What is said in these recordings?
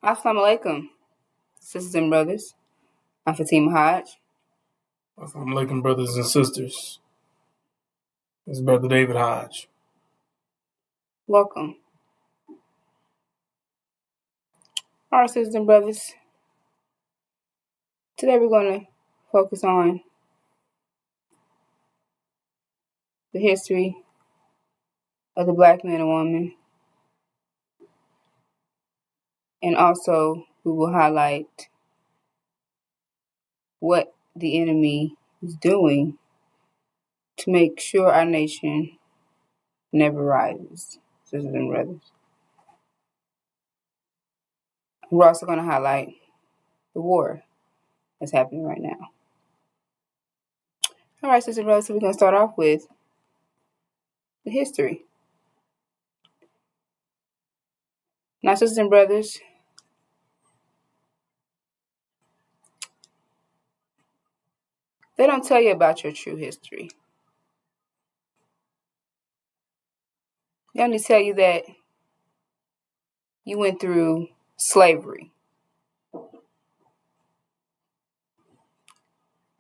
Assalamu alaikum, sisters and brothers. I'm Fatima Hodge. Assalamu alaikum, brothers and sisters. This is Brother David Hodge. Welcome. All right, sisters and brothers. Today we're going to focus on the history of the black man and woman. And also we will highlight what the enemy is doing to make sure our nation never rises, sisters and brothers. We're also going to highlight the war that's happening right now. All right, sisters and brothers, so we're going to start off with the history. Now, sisters and brothers, they don't tell you about your true history. They only tell you that you went through slavery.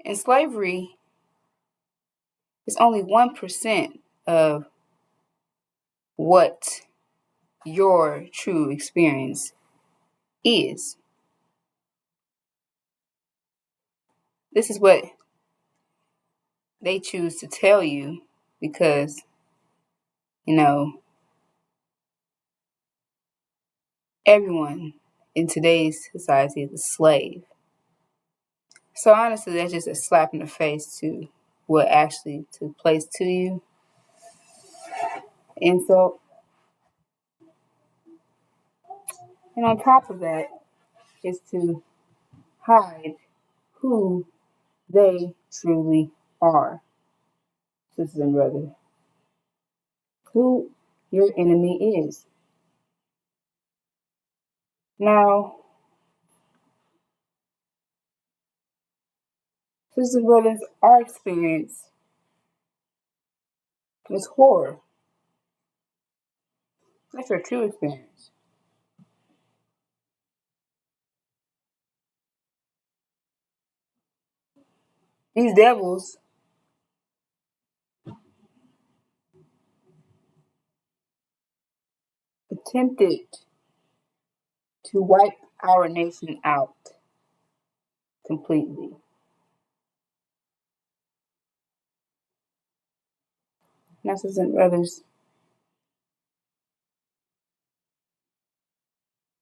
And slavery is only 1% of what your true experience is. This is what they choose to tell you because, everyone in today's society is a slave. So honestly, that's just a slap in the face to what actually took place to you. Insult. And on top of that is to hide who they truly are, sisters and brothers. Who your enemy is. Now, sisters and brothers, our experience was horror. That's your true experience. These devils attempted to wipe our nation out completely. Now, sisters and brothers,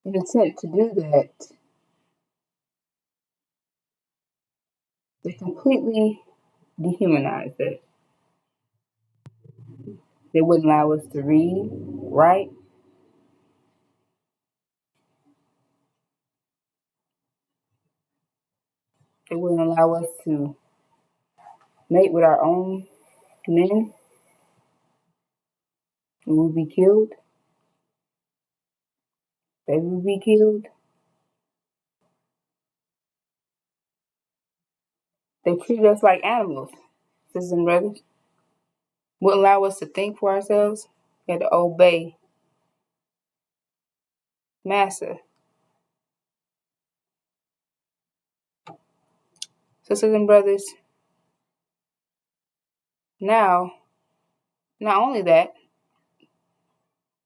in an attempt to do that, they completely dehumanized us. They wouldn't allow us to read, write. They wouldn't allow us to mate with our own men. We would be killed. They would be killed. They treated us like animals, sisters and brothers. Wouldn't allow us to think for ourselves. We had to obey Massa. Sisters and brothers, now, not only that,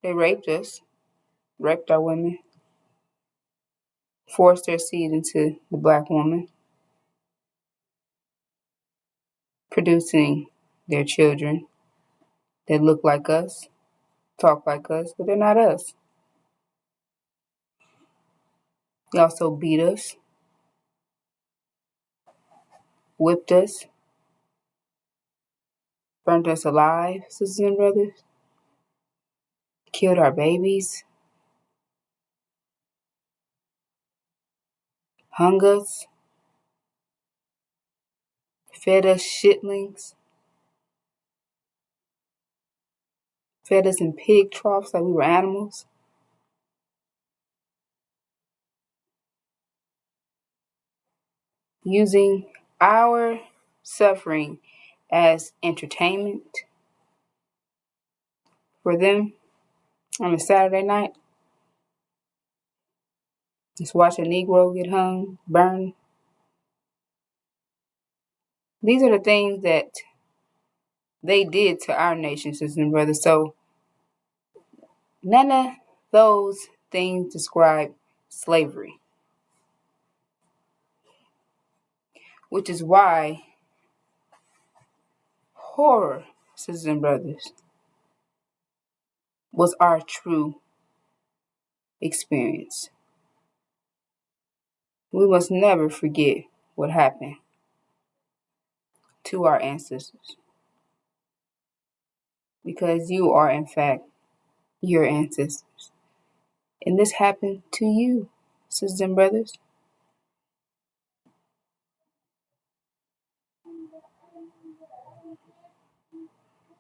they raped us, raped our women, forced their seed into the black woman, producing their children that look like us, talk like us, but they're not us. They also beat us, whipped us, burnt us alive, sisters and brothers, killed our babies, hung us, fed us shitlings, fed us in pig troughs like we were animals. Using our suffering as entertainment for them on a Saturday night. Just watch a Negro get hung, burned. These are the things that they did to our nation, sisters and brothers. So none of those things describe slavery, which is why horror, sisters and brothers, was our true experience. We must never forget what happened to our ancestors, because you are, in fact, your ancestors. And this happened to you, sisters and brothers.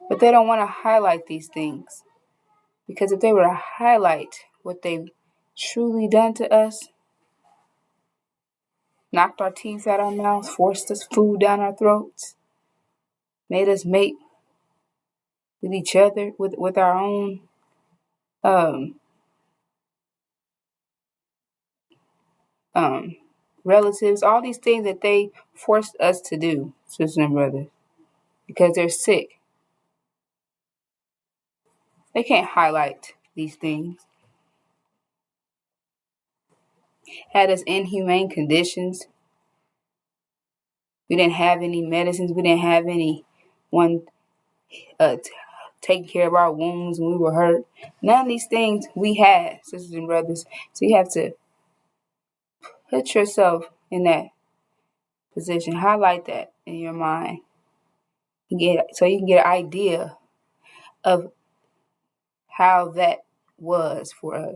But they don't want to highlight these things, because if they were to highlight what they've truly done to us, knocked our teeth out our mouths, forced us food down our throats, made us mate with each other, with our own um, relatives, all these things that they forced us to do, sisters and brothers, because they're sick. They can't highlight these things. Had us in inhumane conditions. We didn't have any medicines. We didn't have anyone taking care of our wounds when we were hurt. None of these things we had, sisters and brothers. So you have to put yourself in that position. Highlight that in your mind. So you can get an idea of how that was for us.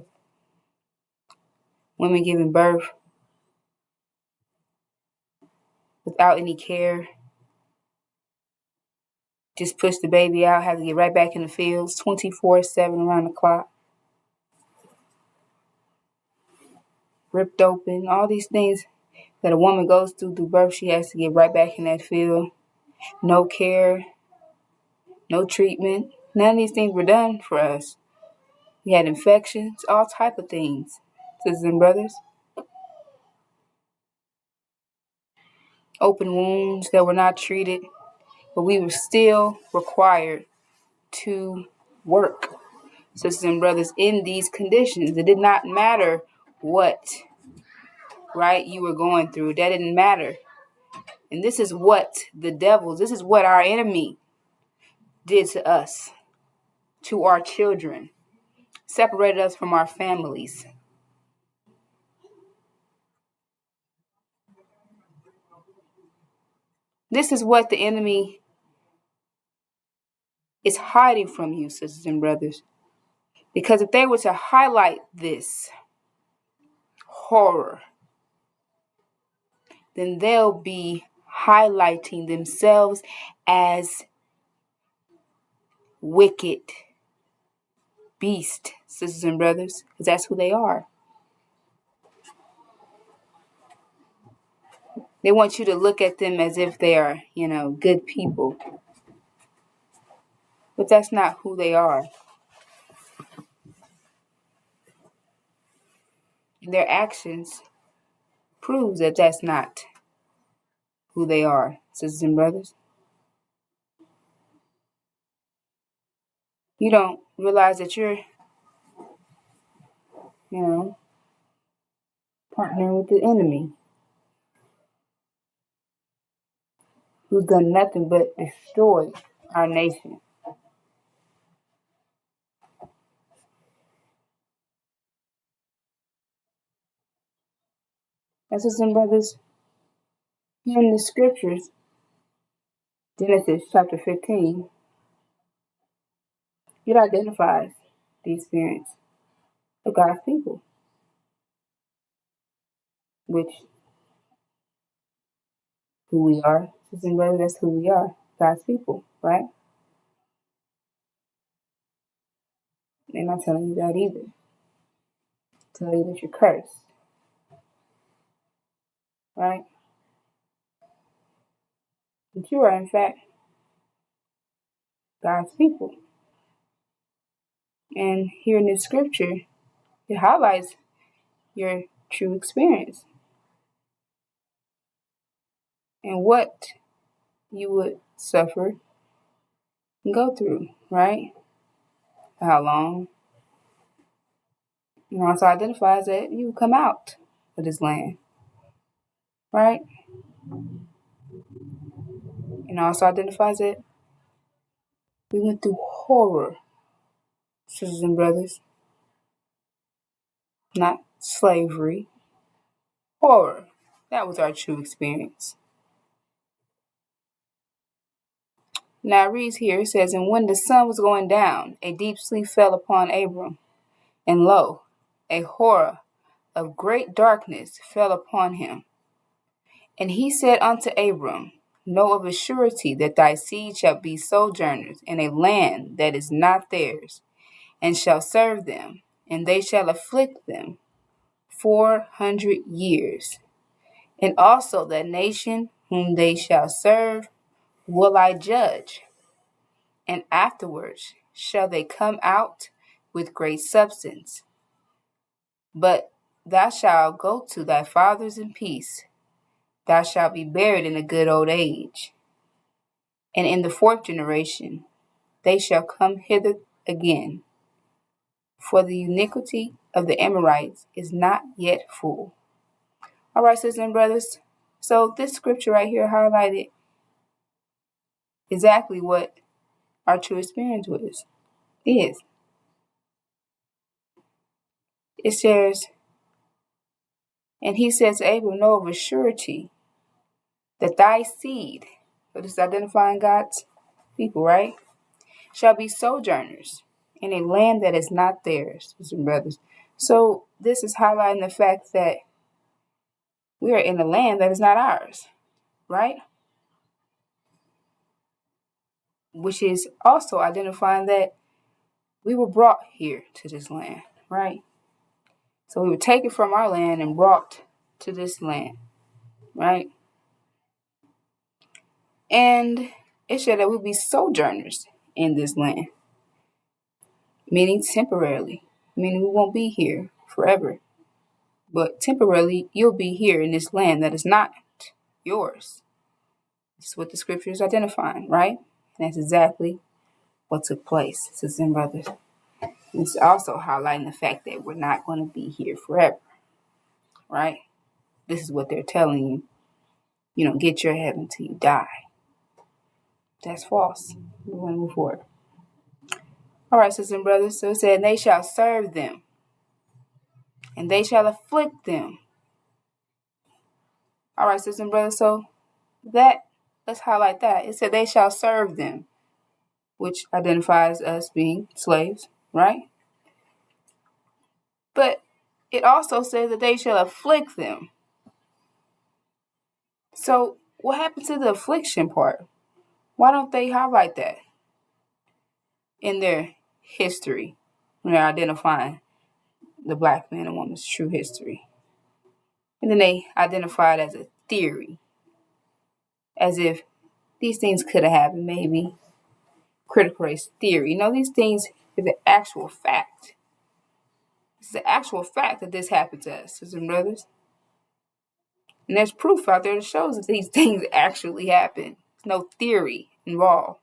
Women giving birth without any care. Just push the baby out, have to get right back in the fields 24/7 around the clock. Ripped open, all these things that a woman goes through birth, she has to get right back in that field. No care, no treatment. None of these things were done for us. We had infections, all type of things, sisters and brothers. Open wounds that were not treated, but we were still required to work, sisters and brothers, in these conditions. It did not matter what, right, you were going through. That didn't matter. And this is what this is what our enemy did to us, to our children, separated us from our families. This is what the enemy is hiding from you, sisters and brothers. Because if they were to highlight this horror, then they'll be highlighting themselves as wicked beasts, sisters and brothers, because that's who they are. They want you to look at them as if they are, good people. But that's not who they are. And their actions proves that that's not who they are, sisters and brothers. You don't realize that you're, partnering with the enemy, who's done nothing but destroy our nation. And sisters and brothers, here in the scriptures, Genesis chapter 15, it identifies the experience of God's people, which who we are. Sisters and brothers, that's who we are, God's people, right? They're not telling you that either. Telling you that you're cursed, right? But you are, in fact, God's people. And here in this scripture, it highlights your true experience and what you would suffer and go through, right? How long? And also identifies that you come out of this land, right? And also identifies that we went through horror, sisters and brothers, not slavery, horror. That was our true experience. Now it reads here, it says, and when the sun was going down, a deep sleep fell upon Abram, and lo, a horror of great darkness fell upon him. And he said unto Abram, know of a surety that thy seed shall be sojourners in a land that is not theirs, and shall serve them, and they shall afflict them 400 years. And also that nation whom they shall serve will I judge, and afterwards shall they come out with great substance. But thou shalt go to thy fathers in peace. Thou shalt be buried in a good old age. And in the fourth generation they shall come hither again. For the iniquity of the Amorites is not yet full. All right, sisters and brothers. So this scripture right here highlighted exactly what our true experience is. It says, and he says to Abram, know of a surety that thy seed, so this is identifying God's people, right, shall be sojourners in a land that is not theirs, sisters and brothers. So this is highlighting the fact that we are in a land that is not ours, right? Which is also identifying that we were brought here to this land, right? So we were taken from our land and brought to this land, right? And it said that we'll be sojourners in this land, meaning temporarily, meaning we won't be here forever. But temporarily, you'll be here in this land that is not yours. This is what the scripture is identifying, right? And that's exactly what took place, sisters and brothers. And it's also highlighting the fact that we're not going to be here forever, right? This is what they're telling you. You don't get your heaven till you die. That's false. We want to move forward. All right, sisters and brothers. So it said, and they shall serve them, and they shall afflict them. All right, sisters and brothers. So let's highlight that. It said they shall serve them, which identifies us being slaves, right? But it also says that they shall afflict them. So what happened to the affliction part? Why don't they highlight that in their history when they're identifying the black man and woman's true history? And then they identify it as a theory, as if these things could have happened, maybe. Critical race theory. No, these things is an actual fact. It's the actual fact that this happened to us, sisters and brothers. And there's proof out there that shows that these things actually happen. There's no theory involved.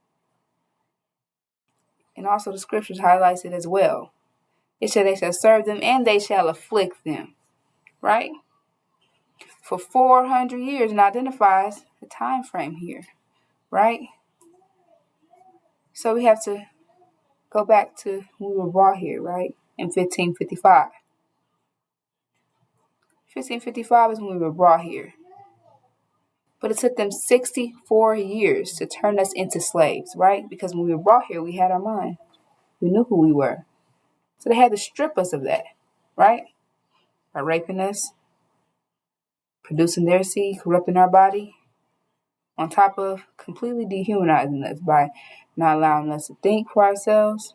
And also the scriptures highlights it as well. It said they shall serve them and they shall afflict them. Right? For 400 years, and identifies the time frame here. Right? So we have to go back to when we were brought here, right? In 1555. 1555 is when we were brought here. But it took them 64 years to turn us into slaves, right? Because when we were brought here, we had our mind. We knew who we were. So they had to strip us of that, right? By raping us, producing their seed, corrupting our body, on top of completely dehumanizing us by not allowing us to think for ourselves,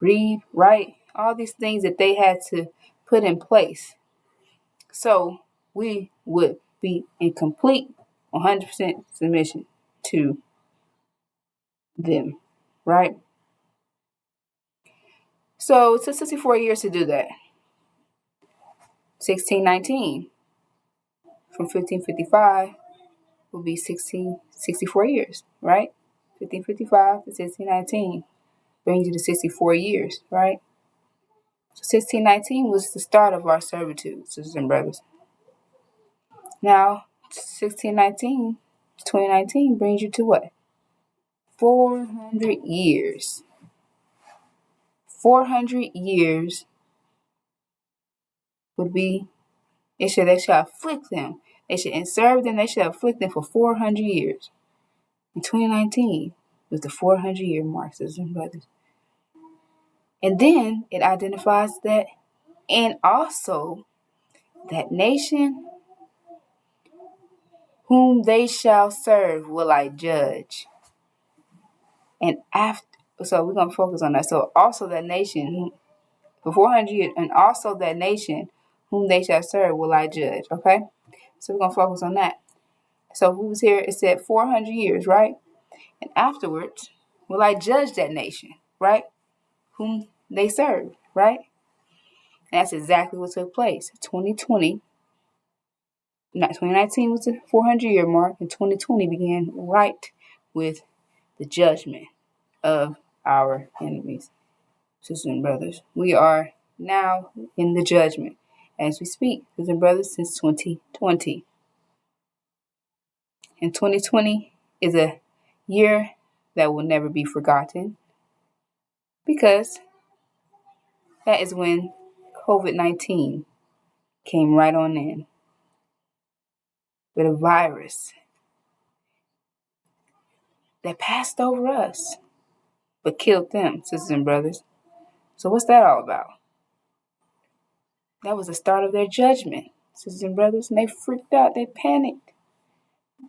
read, write, all these things that they had to put in place. So we would be in complete 100% submission to them, right? So it took 64 years to do that. 1619 from 1555 will be 64 years, right? 1555 to 1619 brings you to 64 years, right? So 1619 was the start of our servitude, sisters and brothers. Now, 1619 to 2019 brings you to what? 400 years. 400 years would be, they shall afflict them. They should serve them, they shall afflict them for 400 years. In 2019 was the 400-year mark, sisters and brothers. And then it identifies that, and also that nation whom they shall serve will I judge. And after, so we're going to focus on that. So also that nation, for 400 years, and also that nation whom they shall serve will I judge. Okay? So we're going to focus on that. So who was here? It said 400 years, right? And afterwards, will I judge that nation, right? Whom they serve, right? And that's exactly what took place. 2019 was the 400-year mark, and 2020 began right with the judgment of our enemies. Sisters and brothers, we are now in the judgment as we speak, sisters and brothers, since 2020. And 2020 is a year that will never be forgotten because that is when COVID-19 came right on in with a virus that passed over us but killed them, sisters and brothers. So what's that all about? That was the start of their judgment, sisters and brothers, and they freaked out, they panicked.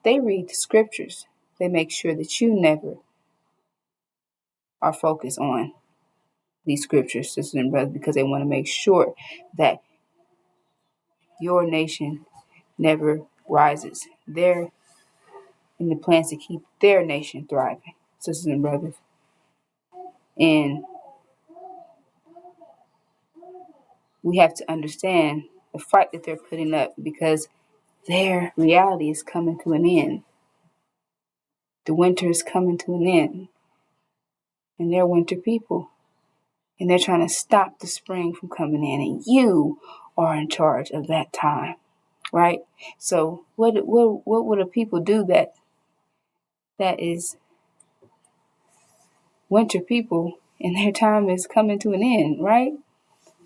They read the scriptures. They make sure that you never are focused on these scriptures, sisters and brothers, because they want to make sure that your nation never rises. They're in the plans to keep their nation thriving, sisters and brothers. And we have to understand the fight that they're putting up because their reality is coming to an end. The winter is coming to an end. And they're winter people. And they're trying to stop the spring from coming in. And you are in charge of that time. Right? So what would a people do that is winter people and their time is coming to an end, right?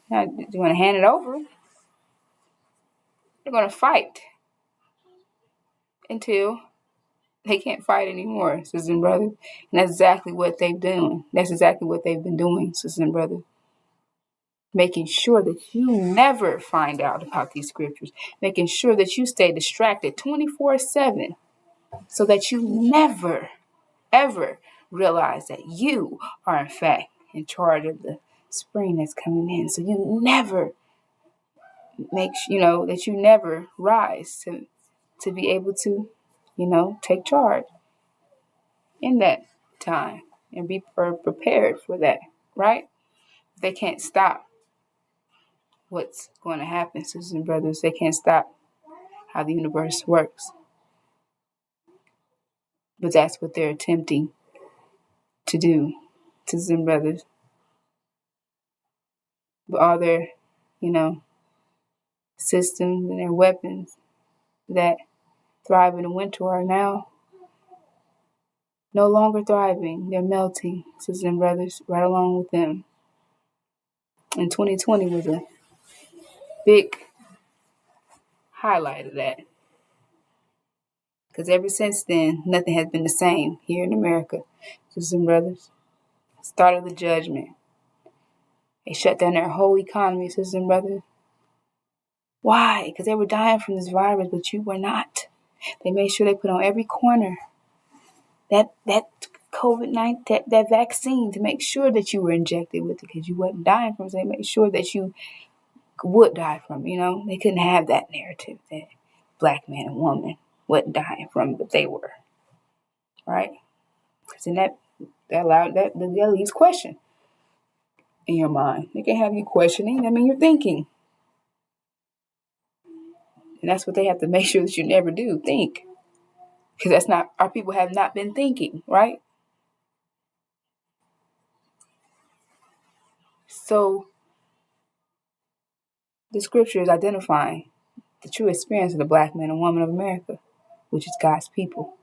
Now, you want to hand it over? They're going to fight until they can't fight anymore, sisters and brothers. And that's exactly what they've done. That's exactly what they've been doing, sisters and brothers. Making sure that you never find out about these scriptures. Making sure that you stay distracted 24/7 so that you never, ever realize that you are, in fact, in charge of the spring that's coming in. So you never that you never rise to be able to, take charge in that time and be prepared for that, right? They can't stop what's going to happen, sisters and brothers. They can't stop how the universe works. But that's what they're attempting to do, sisters and brothers. But all their, systems and their weapons that thrive in the winter are now no longer thriving. They're melting, sisters and brothers, right along with them. And 2020 was a big highlight of that. Because ever since then, nothing has been the same here in America, sisters and brothers. Start of the judgment. They shut down their whole economy, sisters and brothers. Why? Because they were dying from this virus, but you were not. They made sure they put on every corner that COVID-19, that vaccine, to make sure that you were injected with it because you wasn't dying from it. So they made sure that you would die from it, They couldn't have that narrative that black man and woman wasn't dying from it, but they were. Right? Because then that leaves question in your mind. They can have you questioning. I mean, you're thinking. And that's what they have to make sure that you never do, think. Because that's not, our people have not been thinking, right? So the scripture is identifying the true experience of the black man and woman of America, which is God's people.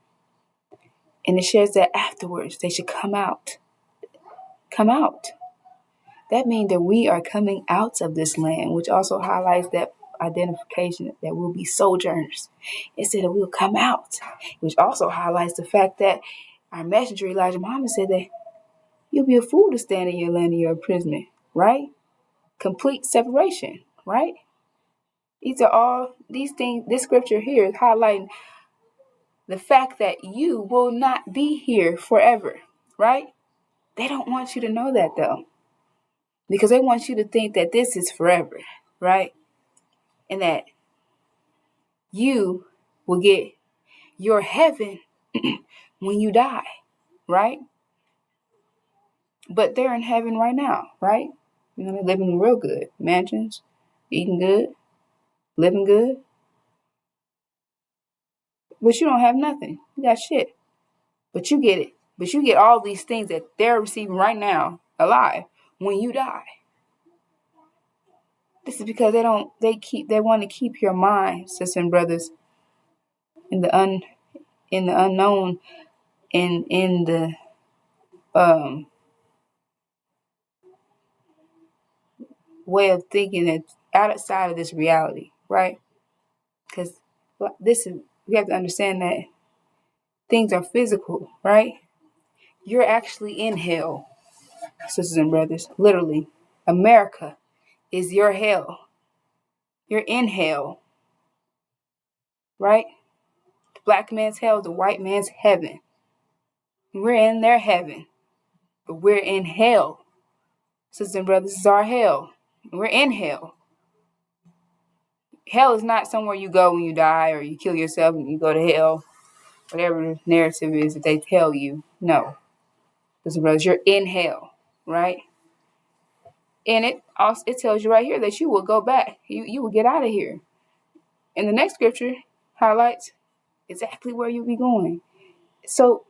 And it shares that afterwards they should come out. Come out. That means that we are coming out of this land, which also highlights that identification that we'll be sojourners instead of we'll come out, which also highlights the fact that our messenger Elijah Muhammad said that you'll be a fool to stand in your land of your imprisonment, right? Complete separation, right? These are all these things. This scripture here is highlighting the fact that you will not be here forever, right? They don't want you to know that though, because they want you to think that this is forever, right? And that you will get your heaven when you die, right? But they're in heaven right now, right? You know, they're living real good. Mansions, eating good, living good. But you don't have nothing. You got shit. But you get it. But you get all these things that they're receiving right now, alive, when you die. This is because they want to keep your mind, sisters and brothers, in the unknown, in the way of thinking that's outside of this reality, right? Because we have to understand that things are physical, right? You're actually in hell, sisters and brothers. Literally, America is your hell. You're in hell, right? The black man's hell, the white man's heaven. We're in their heaven, but we're in hell. Sisters and brothers, this is our hell. We're in hell. Hell is not somewhere you go when you die or you kill yourself and you go to hell. Whatever the narrative is that they tell you. No. Sisters and brothers, you're in hell, right? And it tells you right here that you will go back. You will get out of here. And the next scripture highlights exactly where you'll be going. So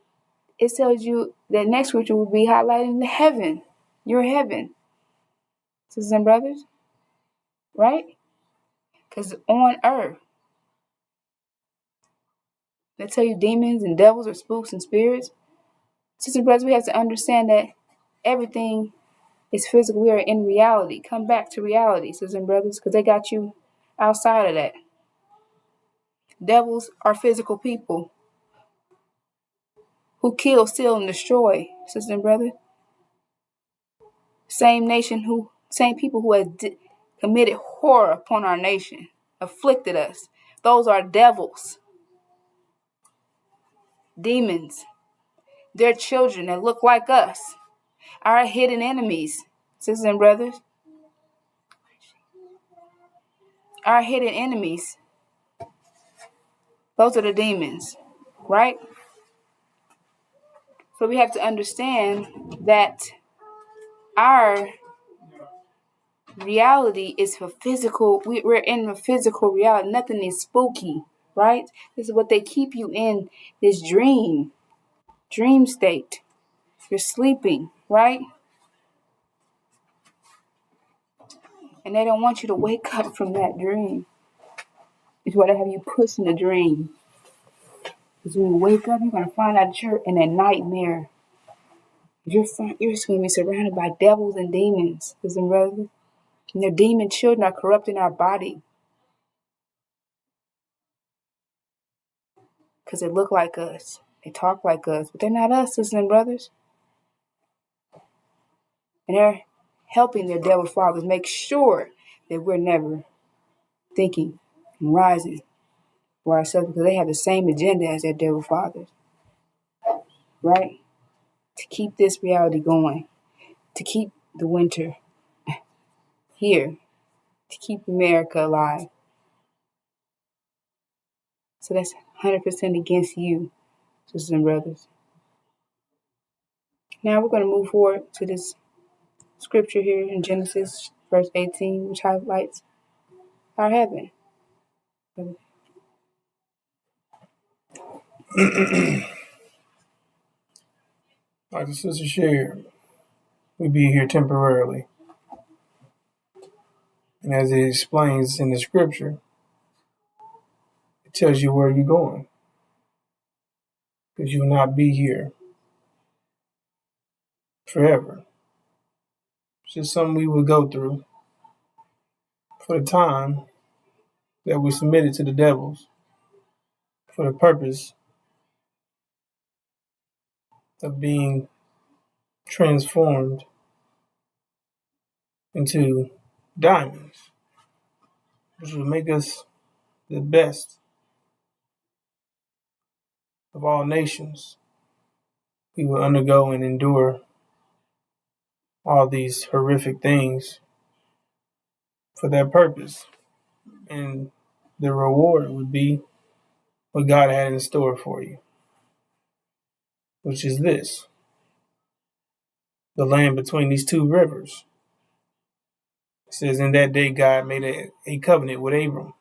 it tells you that next scripture will be highlighting the heaven. Your heaven. Sisters and brothers, right? Because on earth, they tell you demons and devils or spooks and spirits. Sisters and brothers, we have to understand that everything is physical. We are in reality. Come back to reality, sisters and brothers, because they got you outside of that. Devils are physical people who kill, steal, and destroy, sisters and brothers. Same people who have committed horror upon our nation, afflicted us. Those are devils, demons. They're children that look like us, our hidden enemies, sisters and brothers. Our hidden enemies. Those are the demons, right? So we have to understand that our reality is for physical. We're in a physical reality. Nothing is spooky, right? This is what they keep you in, this dream state. You're sleeping, right? And they don't want you to wake up from that dream. It's what they have you pushing the dream. Because when you wake up, you're going to find out that you're in a nightmare. You're just going to be surrounded by devils and demons, sisters and brothers. And their demon children are corrupting our body. Because they look like us. They talk like us. But they're not us, sisters and brothers. And they're helping their devil fathers make sure that we're never thinking and rising for ourselves, because they have the same agenda as their devil fathers. Right? To keep this reality going. To keep the winter here. To keep America alive. So that's 100% against you, sisters and brothers. Now we're going to move forward to this scripture here in Genesis verse 18, which highlights our heaven. Like the sister shared, we be here temporarily. And as it explains in the scripture, it tells you where you're going. Because you will not be here forever. It's just something we would go through for the time that we submitted to the devils for the purpose of being transformed into diamonds, which will make us the best of all nations. We will undergo and endure all these horrific things for that purpose. And the reward would be what God had in store for you, which is this: the land between these two rivers. It says, in that day God made a covenant with Abram,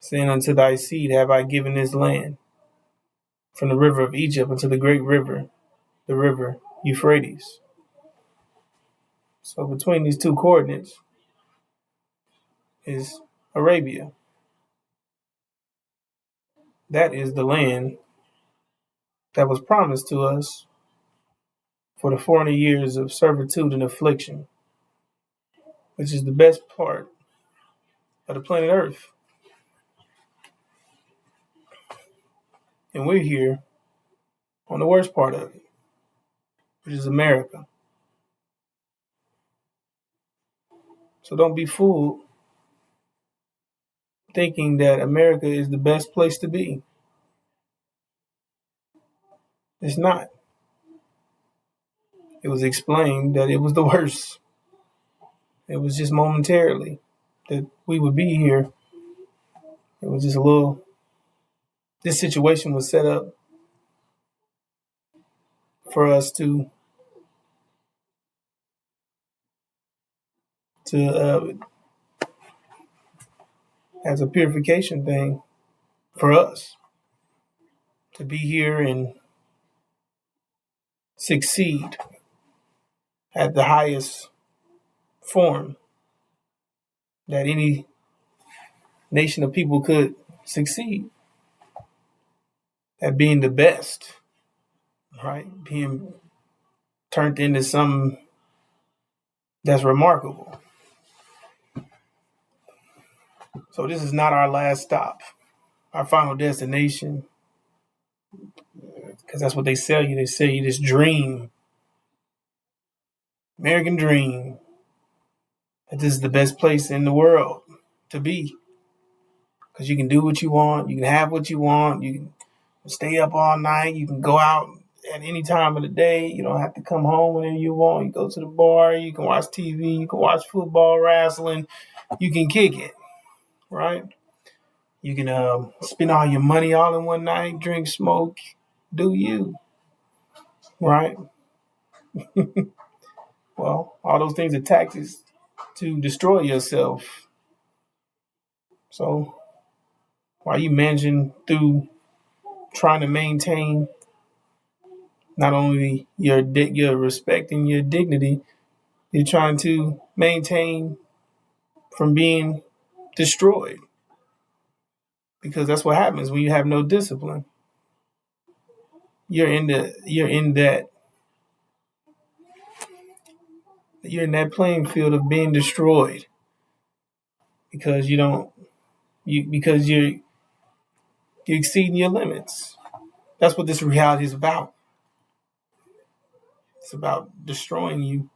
saying, unto thy seed have I given this land, from the river of Egypt unto the great river, the river Euphrates. So between these two coordinates is Arabia. That is the land that was promised to us for the 400 years of servitude and affliction, which is the best part of the planet Earth. And we're here on the worst part of it, which is America. So don't be fooled thinking that America is the best place to be. It's not. It was explained that it was the worst. It was just momentarily that we would be here. It was just this situation was set up for us to as a purification thing for us to be here and succeed at the highest form that any nation of people could succeed at, being the best, right? Being turned into something that's remarkable. So this is not our last stop, our final destination, because that's what they sell you. They sell you this dream, American dream, that this is the best place in the world to be, because you can do what you want, you can have what you want, you can stay up all night, you can go out at any time of the day, you don't have to come home whenever you want, you go to the bar, you can watch TV, you can watch football, wrestling, you can kick it, right? You can spend all your money all in one night, drink, smoke, do you, right? Well, all those things are tactics to destroy yourself. So while you managing through trying to maintain not only your respect and your dignity, you're trying to maintain from being destroyed, because that's what happens when you have no discipline. You're in that playing field of being destroyed because you're exceeding your limits. That's what this reality is about. It's about destroying you,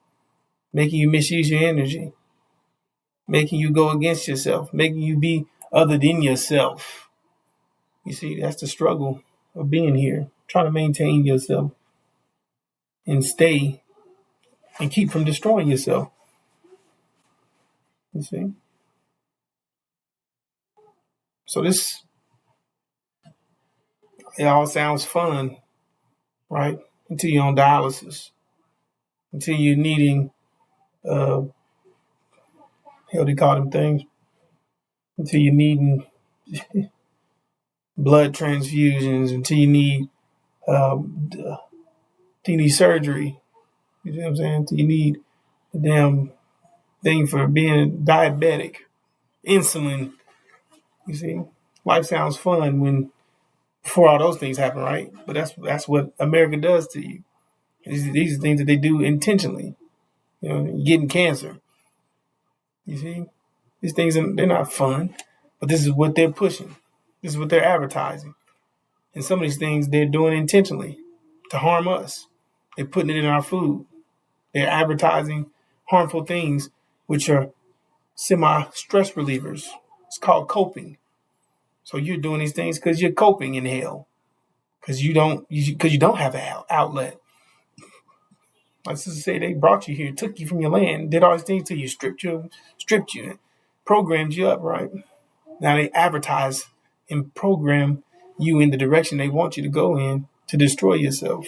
making you misuse your energy, making you go against yourself, making you be other than yourself. You see, that's the struggle of being here, trying to maintain yourself and stay and keep from destroying yourself. You see? So it all sounds fun, right? Until you're on dialysis, until you're needing, hell, they call them things, until you're needing blood transfusions, until you need surgery. You know what I'm saying? Until you need the damn thing for being diabetic, insulin. You see, life sounds fun when before all those things happen, right? But that's what America does to you. These are things that they do intentionally. You know, getting cancer. You see, these things they're not fun, but this is what they're pushing. This is what they're advertising, and some of these things they're doing intentionally to harm us. They're putting it in our food. They're advertising harmful things, which are semi-stress relievers. It's called coping. So you're doing these things because you're coping in hell, because you don't have an outlet. Let's just say they brought you here, took you from your land, did all these things to you, stripped you, programmed you up, right? Now they advertise and program you in the direction they want you to go in to destroy yourself.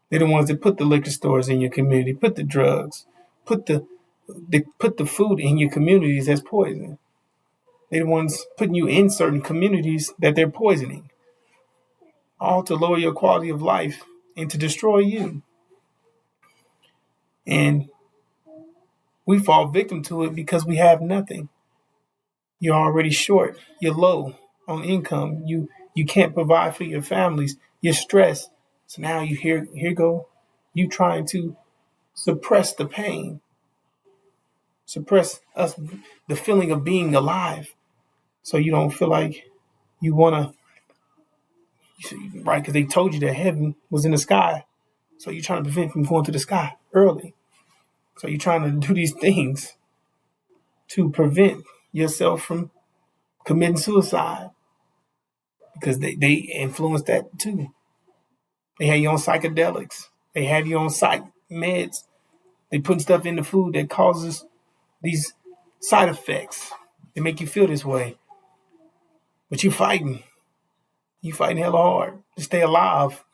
They're the ones that put the liquor stores in your community, put the drugs, they put the food in your communities as poison. They're the ones putting you in certain communities that they're poisoning, all to lower your quality of life and to destroy you. And we fall victim to it because we have nothing. You're already short. You're low on income. You can't provide for your families. You're stressed. So now here go you trying to suppress the pain, suppress the feeling of being alive, so you don't feel like you want to, right? Because they told you that heaven was in the sky, so you're trying to prevent from going to the sky early. So you're trying to do these things to prevent yourself from committing suicide, because they influence that too. They have you on psychedelics. They have you on psych meds. They put stuff in the food that causes these side effects. They make you feel this way. But you're fighting. You're fighting hella hard to stay alive.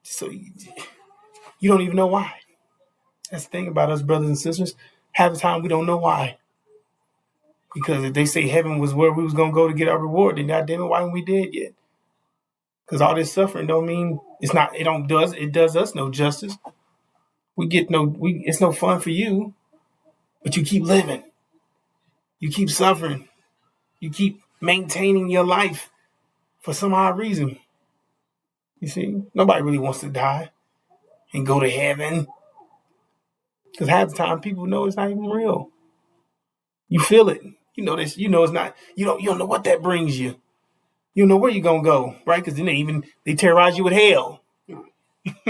So you don't even know why. That's the thing about us, brothers and sisters. Half the time we don't know why. Because if they say heaven was where we was going to go to get our reward, then goddamn it, why aren't we dead yet? Because all this suffering don't mean it does us no justice. It's no fun for you, but you keep living. You keep suffering. You keep maintaining your life for some odd reason. You see, nobody really wants to die and go to heaven, because half the time people know it's not even real. You feel it. You know this. You know it's not. You don't know what that brings you. You don't know where you're gonna go, right? Because then they terrorize you with hell. And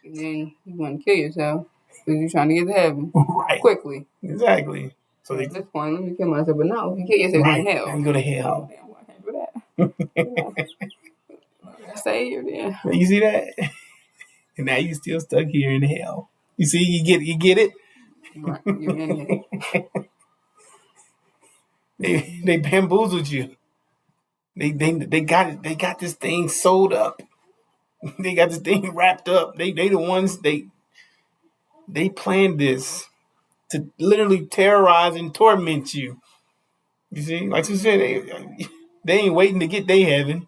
then you want to kill yourself because you're trying to get to heaven Right. quickly. Exactly. So at this point, let me kill myself. But no, if you kill yourself, right. you're in hell. And you go to hell. Oh, damn, why can't do that? Stay here then. You see that? And now you still stuck here in hell. You see, you get it? Right, you're in hell. They bamboozled you. They got it. They got this thing sold up. They got this thing wrapped up. They the ones they planned this to literally terrorize and torment you. You see, like you said, they ain't waiting to get their heaven.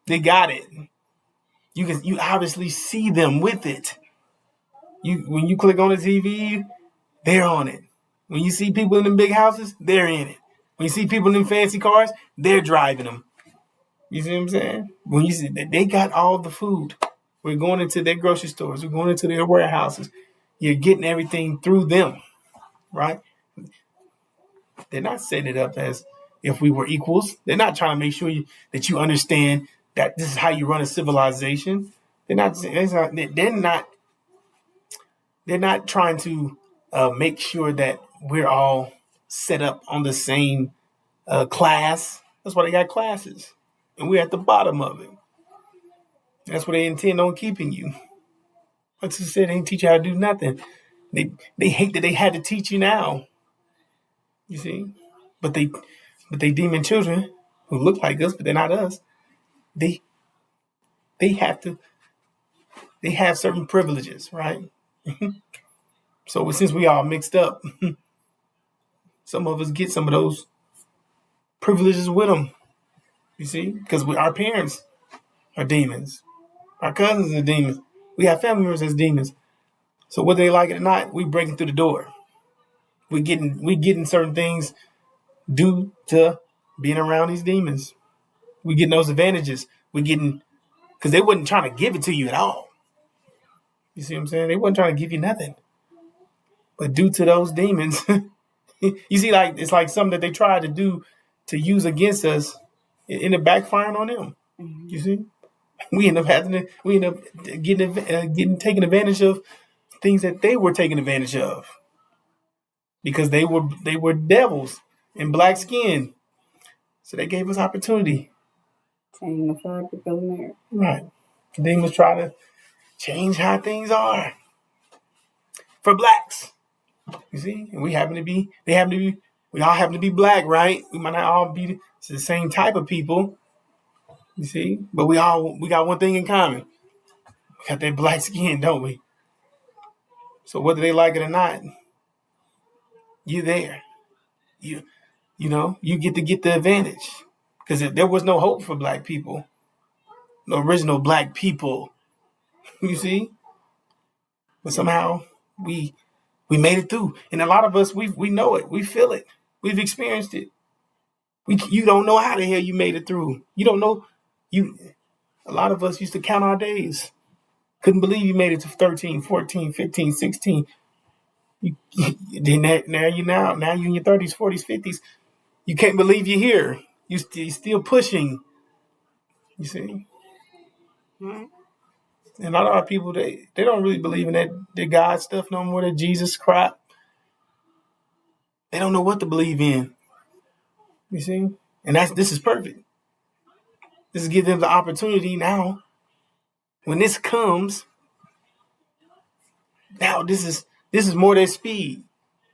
They got it. You obviously see them with it. When you click on the TV, they're on it. When you see people in them big houses, they're in it. When you see people in them fancy cars, they're driving them. You see what I'm saying? When you see that they got all the food, we're going into their grocery stores, we're going into their warehouses. You're getting everything through them, right? They're not setting it up as if we were equals. They're not trying to make sure that you understand that this is how you run a civilization. They're not trying to make sure that we're all set up on the same class. That's why they got classes, and we're at the bottom of it. That's where they intend on keeping you. Like I said, they didn't teach you how to do nothing. They hate that they had to teach you now. You see, but they demon children who look like us, but they're not us. They have certain privileges, right? So since we all mixed up, some of us get some of those privileges with them. You see, because our parents are demons, our cousins are demons. We have family members as demons. So whether they like it or not, we breaking through the door. We getting certain things due to being around these demons. We getting those advantages. We getting because they wasn't trying to give it to you at all. You see what I'm saying? They wasn't trying to give you nothing. But due to those demons, you see, like it's like something that they tried to do to use against us, in the backfiring on them. You see, we end up getting taken advantage of things that they were taking advantage of because they were devils in black skin, so they gave us opportunity. Changing the fabric of America. Right, demons try to change how things are for blacks. You see, and we happen to be, we all happen to be black, right? We might not all be the same type of people, you see, but we got one thing in common. We got that black skin, don't we? So whether they like it or not, you there. You get to get the advantage because there was no hope for black people, no original black people. You see, but somehow we made it through, and a lot of us we know it, we feel it, we've experienced it. You don't know how the hell you made it through. You don't know. A lot of us used to count our days. Couldn't believe you made it to 13, 14, 15, 16. Now you in your 30s, 40s, 50s. You can't believe you're here. You're still pushing. You see? Mm-hmm. And a lot of our people, they don't really believe in that God stuff no more, that Jesus crap. They don't know what to believe in. You see? And this is perfect. This is give them the opportunity now. When this comes, now this is more their speed.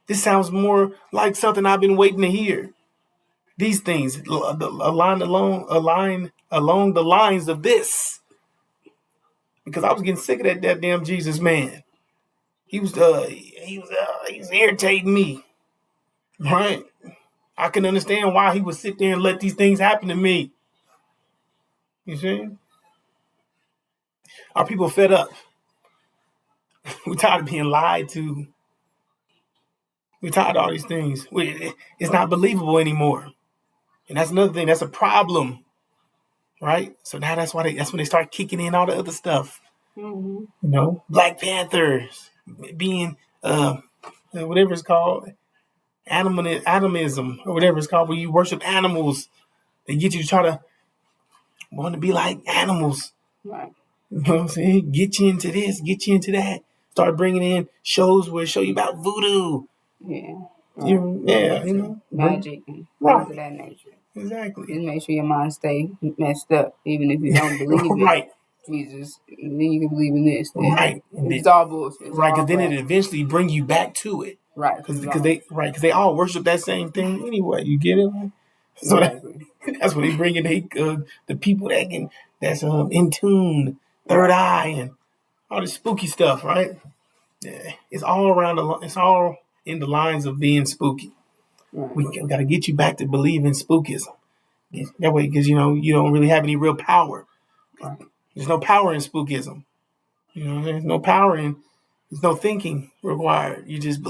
This sounds more like something I've been waiting to hear. These things align along the lines of this. Because I was getting sick of that damn Jesus man. He was irritating me. Right? I can understand why he would sit there and let these things happen to me. You see? Our people fed up. We're tired of being lied to. We're tired of all these things. It's not believable anymore. And that's another thing. That's a problem. Right? So now that's when they start kicking in all the other stuff. Mm-hmm. Black Panthers being whatever it's called, animism or whatever it's called, where you worship animals. They get you to try to want to be like animals. Right. You know what I'm saying? Get you into this, get you into that. Start bringing in shows where it show you about voodoo. Yeah. Right. Magic and things of that nature. Exactly. Just make sure your mind stay messed up, even if you don't believe right. Jesus. Then you can believe in this. Right. It's all bullshit. Right, because then it eventually bring you back to it. Right. Because they all worship that same thing anyway. You get it? So exactly. That's what they bring in the people that's in tune, third eye, and all this spooky stuff, right? Yeah, it's all around it's all in the lines of being spooky. Right. We got to get you back to believing spookism. That way, because you don't really have any real power. Right. There's no power in spookism. There's no power in. There's no thinking required. You just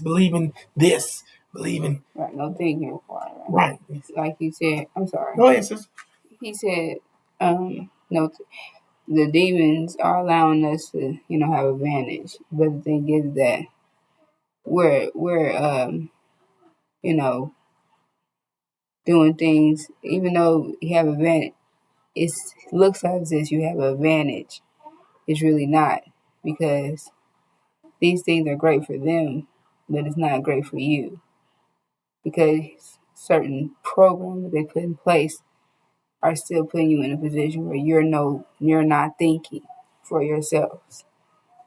believe in this. Believing. Right. No thinking required. Right. Like he said. I'm sorry. Go ahead, sis. He said, no. The demons are allowing us to, have advantage. But the thing is that we're doing things, even though you have advantage, it looks as if you have an advantage. It's really not, because these things are great for them, but it's not great for you, because certain programs they put in place are still putting you in a position where you're not thinking for yourselves.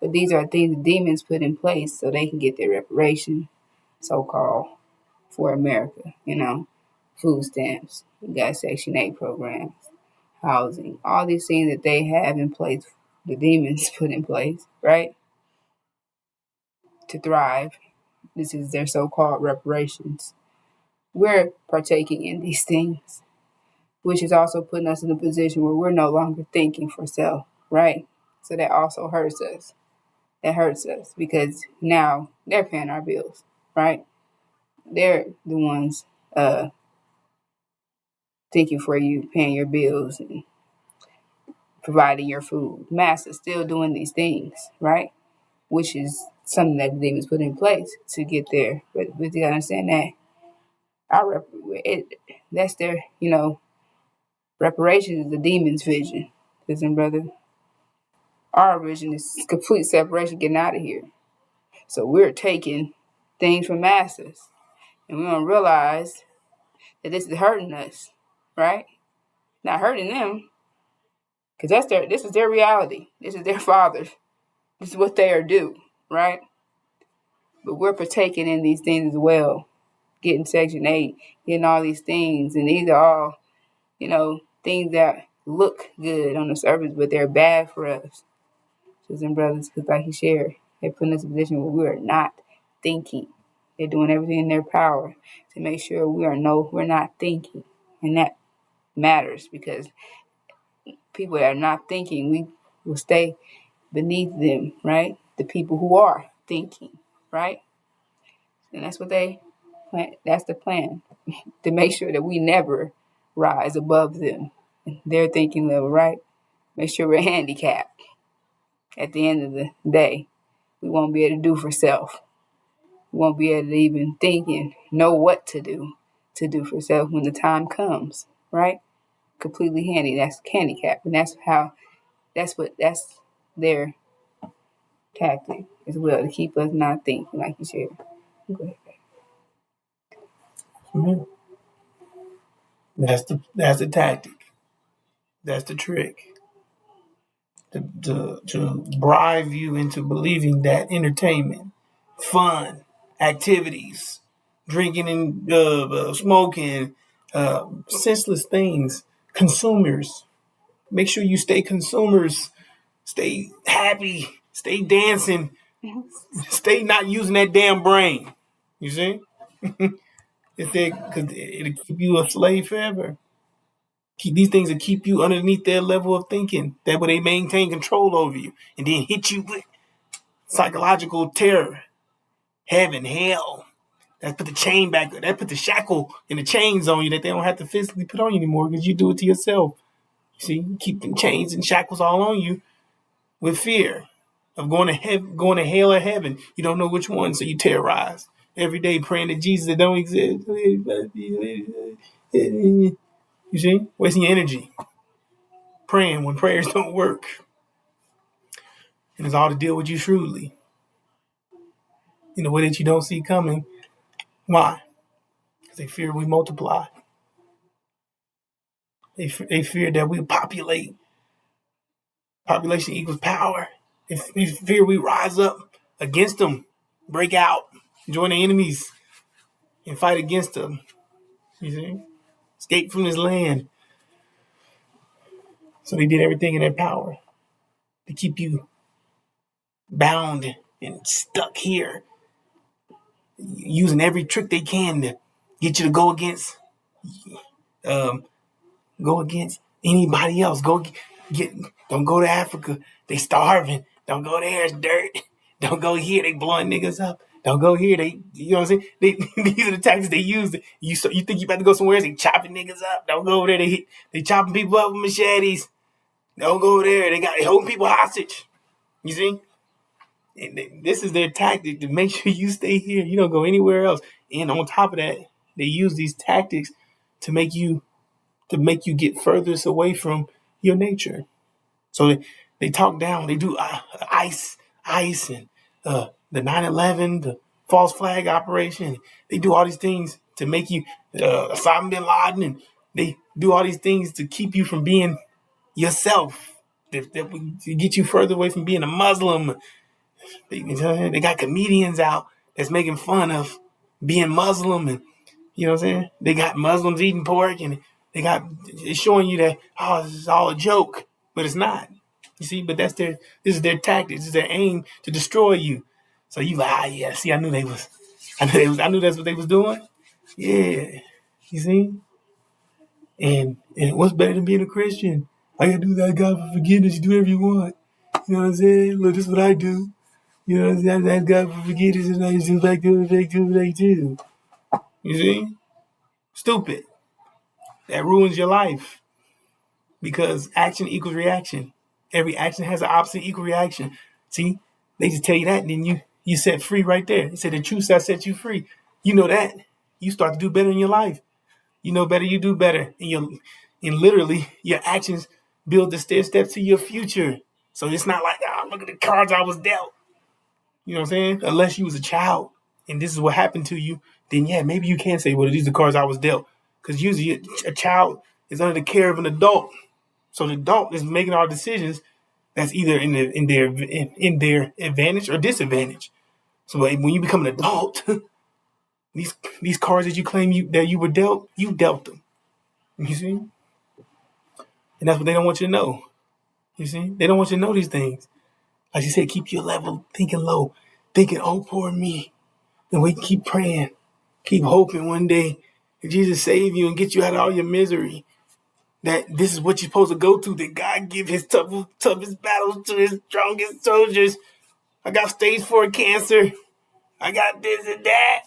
But these are things the demons put in place so they can get their reparation, so-called, for America. Food stamps, you got Section 8 programs, housing, all these things that they have in place, the demons put in place, right? To thrive. This is their so-called reparations. we're partaking in these things, which is also putting us in a position where we're no longer thinking for self, right? So that also hurts us. That hurts us because now they're paying our bills, right? They're the ones thinking for you, paying your bills and providing your food. Master's still doing these things, right? Which is something that the demons put in place to get there. But you gotta understand that that's their, reparation is the demon's vision. Listen, brother, our vision is complete separation, getting out of here. So we're taking things from masters, and we don't realize that this is hurting us, right? Not hurting them, because this is their reality. This is their father. This is what they are due, right? But we're partaking in these things as well, getting Section 8, getting all these things, and these are all, things that look good on the surface, but they're bad for us, sisters and brothers, because like he shared, they put us in a position where we are not thinking. They're doing everything in their power to make sure we're not thinking, and that matters because people that are not thinking, we will stay beneath them, right? The people who are thinking, right? And that's what they plan. That's the plan to make sure that we never rise above them, their thinking level, right? Make sure we're handicapped. At the end of the day, we won't be able to do for self. We won't be able to even think and know what to do for self when the time comes, right? Completely that's handicapped, and that's their tactic as well, to keep us not thinking, like you said. Go ahead. Amen. That's the tactic. That's the trick. To bribe you into believing that entertainment, fun, activities, drinking and smoking, senseless things, consumers. Make sure you stay consumers, stay happy, stay dancing, stay not using that damn brain. You see? Because it'll keep you a slave forever. These things will keep you underneath their level of thinking. That way they maintain control over you and then hit you with psychological terror, heaven, hell. That put the chain back. That put the shackle and the chains on you that they don't have to physically put on you anymore because you do it to yourself. You see, you keep the chains and shackles all on you with fear of going to hell or heaven. You don't know which one, so you terrorize every day, praying to Jesus that don't exist. You see, wasting your energy praying when prayers don't work, and it's all to deal with you shrewdly in a way that you don't see coming. Why? Because they fear we multiply. They fear that we populate. Population equals power. They fear we rise up against them, break out, join the enemies, and fight against them. You see? Escape from this land. So they did everything in their power to keep you bound and stuck here, using every trick they can to get you to go against anybody else. Don't go to Africa. They starving. Don't go there. It's dirt. Don't go here. They blowing niggas up. Don't go here. You know what I'm saying? These are the tactics they use. You think you about to go somewhere else? They chopping niggas up. Don't go over there. They chopping people up with machetes. Don't go over there. They holding people hostage. You see? And this is their tactic to make sure you stay here. You don't go anywhere else. And on top of that, they use these tactics to make you get furthest away from your nature. So they talk down. They do ICE and the 9/11, the false flag operation. They do all these things to make you Osama bin Laden, and they do all these things to keep you from being yourself. To get you further away from being a Muslim. They got comedians out that's making fun of being Muslim, and you know what I'm saying? They got Muslims eating pork, and it's showing you that, this is all a joke, but it's not. You see, but this is their tactics, this is their aim to destroy you. So you like, yeah, see, I knew that's what they was doing. Yeah. You see? And what's better than being a Christian? I gotta do that God for forgiveness. You do whatever you want. You know what I'm saying? Look, this is what I do. You know what I'm saying? I ask God for forgiveness and I just do back to what I do. You see? Stupid. That ruins your life because action equals reaction. Every action has an opposite equal reaction. See? They just tell you that and then you set free right there. He said the truth shall set you free. You know that. You start to do better in your life. You know better, you do better. And literally your actions build the steps to your future. So it's not like, oh, look at the cards I was dealt. You know what I'm saying? Unless you was a child and this is what happened to you, then yeah, maybe you can say, well, these are the cards I was dealt. Because usually a child is under the care of an adult. So the adult is making our decisions that's either in their advantage or disadvantage. So when you become an adult, these cards that you claim you were dealt, you dealt them. You see? And that's what they don't want you to know. You see? They don't want you to know these things. Like you said, keep your level thinking low. Thinking, oh, poor me. And we keep praying. Keep hoping one day that Jesus save you and get you out of all your misery. That this is what you're supposed to go to. That God give his toughest battles to his strongest soldiers. I got stage 4 cancer. I got this and that.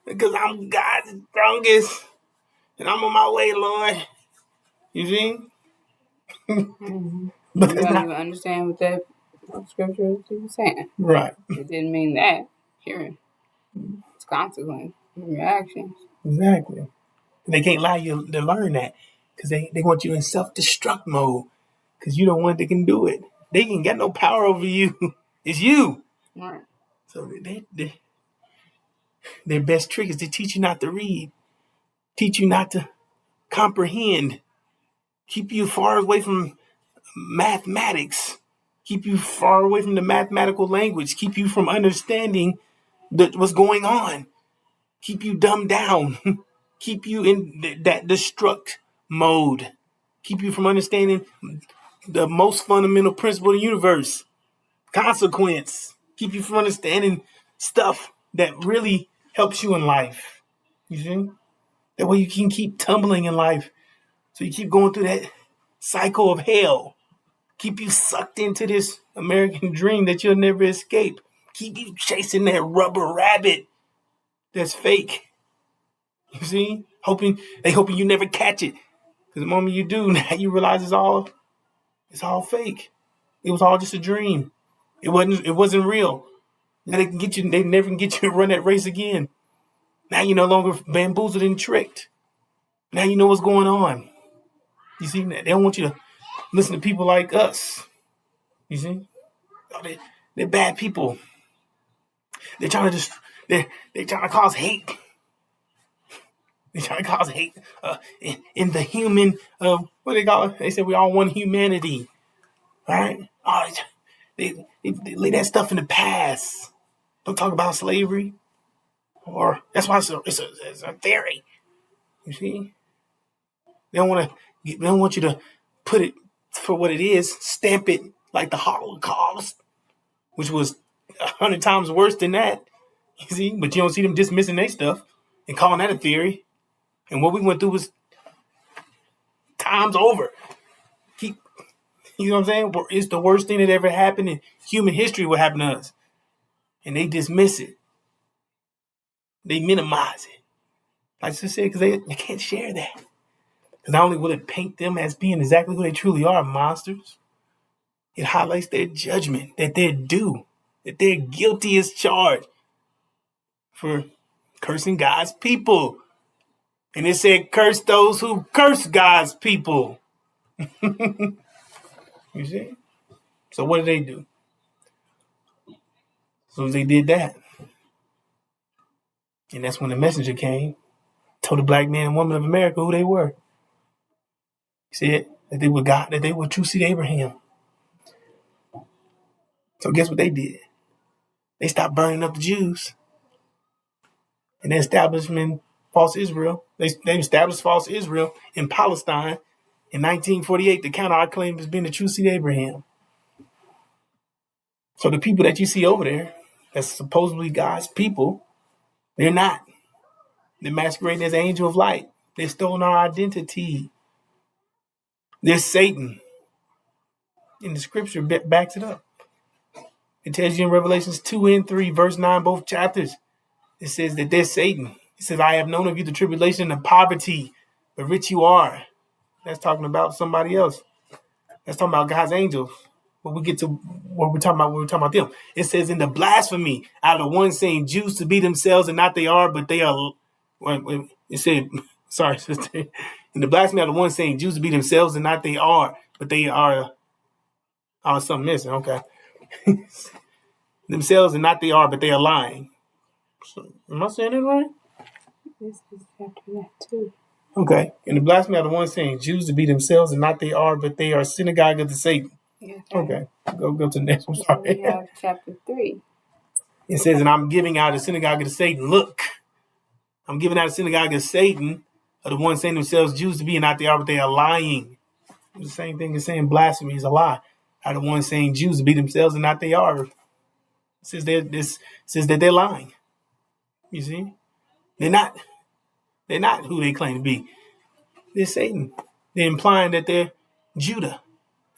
Because I'm God's strongest. And I'm on my way, Lord. You see? Mm-hmm. But You that's don't not even understand what that scripture is saying. right. It didn't mean that. Hearing it's consequence of your actions. Exactly. And they can't allow you to learn that because they want you in self-destruct mode because you don't want they can do it. They ain't got no power over you. It's you. Right. So their best trick is to teach you not to read, teach you not to comprehend, keep you far away from mathematics, keep you far away from the mathematical language, keep you from understanding what's going on, keep you dumbed down, keep you in that destruct mode, keep you from understanding the most fundamental principle of the universe, consequence, keep you from understanding stuff that really helps you in life. You see? That way you can keep tumbling in life. So you keep going through that cycle of hell. Keep you sucked into this American dream that you'll never escape. Keep you chasing that rubber rabbit that's fake. You see? Hoping you never catch it. Because the moment you do, now you realize it's all fake. It was all just a dream. It wasn't real. Now they never can get you to run that race again. Now you're no longer bamboozled and tricked. Now you know what's going on. You see, they don't want you to listen to people like us. You see? Oh, they're bad people. They're trying to they're trying to cause hate. They're trying to cause hate in the human what they call it? They said we all one humanity. Right? Oh, they lay that stuff in the past. Don't talk about slavery. Or that's why it's a theory. You see? They don't want you to put it for what it is, stamp it like the Holocaust, which was 100 times worse than that. You see, but you don't see them dismissing their stuff and calling that a theory. And what we went through was times over. You know what I'm saying? It's the worst thing that ever happened in human history. What happened to us, and they dismiss it. They minimize it. Like I just said, because they can't share that. Because not only will it paint them as being exactly who they truly are, monsters, it highlights their judgment, that they're due, that they're guilty as charged for cursing God's people. And it said, curse those who curse God's people. You see? So what did they do? As soon as they did that, and that's when the messenger came, told the black man and woman of America who they were. He said that they were God, that they were true seed Abraham. So guess what they did? They stopped burning up the Jews. And they established false Israel. They established false Israel in Palestine in 1948 to counter our claim as being the true seed of Abraham. So the people that you see over there, that's supposedly God's people, they're not They're masquerading as an angel of light. They've stolen our identity. They're Satan. And the scripture backs it up. It tells you in Revelations 2 and 3, verse 9, both chapters. It says that they're Satan. It says, I have known of you the tribulation and poverty, but rich you are. That's talking about somebody else. That's talking about God's angels. When we get to what we're talking about them. It says in the blasphemy, out of one saying Jews to be themselves and not they are, but they are. It said, sorry, sister. In the blasphemy, out of one saying Jews to be themselves and not they are, but they are. Oh, something missing. Okay. Themselves and not they are, but they are lying. So, am I saying it right? This is chapter that too. Okay. In the blasphemy, out of one saying Jews to be themselves and not they are, but they are synagogue of the Satan. Yeah, okay. Go to the next one. So Sorry. we have chapter 3. It says, and I'm giving out the synagogue of Satan. Look, I'm giving out the synagogue of Satan, of the ones saying themselves Jews to be and not they are, but they are lying. It's the same thing as saying blasphemy is a lie. Are the ones saying Jews to be themselves and not they are. It says that they're lying. You see? They're not who they claim to be. They're Satan. They're implying that they're Judah.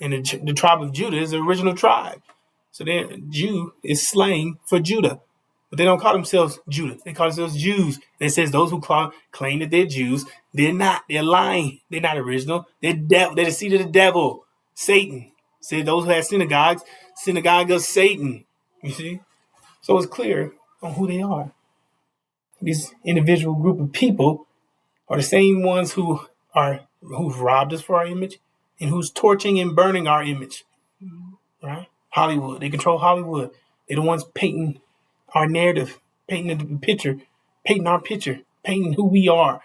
And the tribe of Judah is the original tribe. So their Jew is slang for Judah. But they don't call themselves Judah. They call themselves Jews. And it says those who claim that they're Jews, they're not. They're lying. They're not original. They're devil. They're the seed of the devil. Satan. Say those who have synagogues, synagogue of Satan. You see? So it's clear on who they are. These individual group of people are the same ones who've robbed us for our image and who's torching and burning our image. Right? Hollywood. They control Hollywood. They're the ones painting our narrative, painting the picture, painting our picture, painting who we are.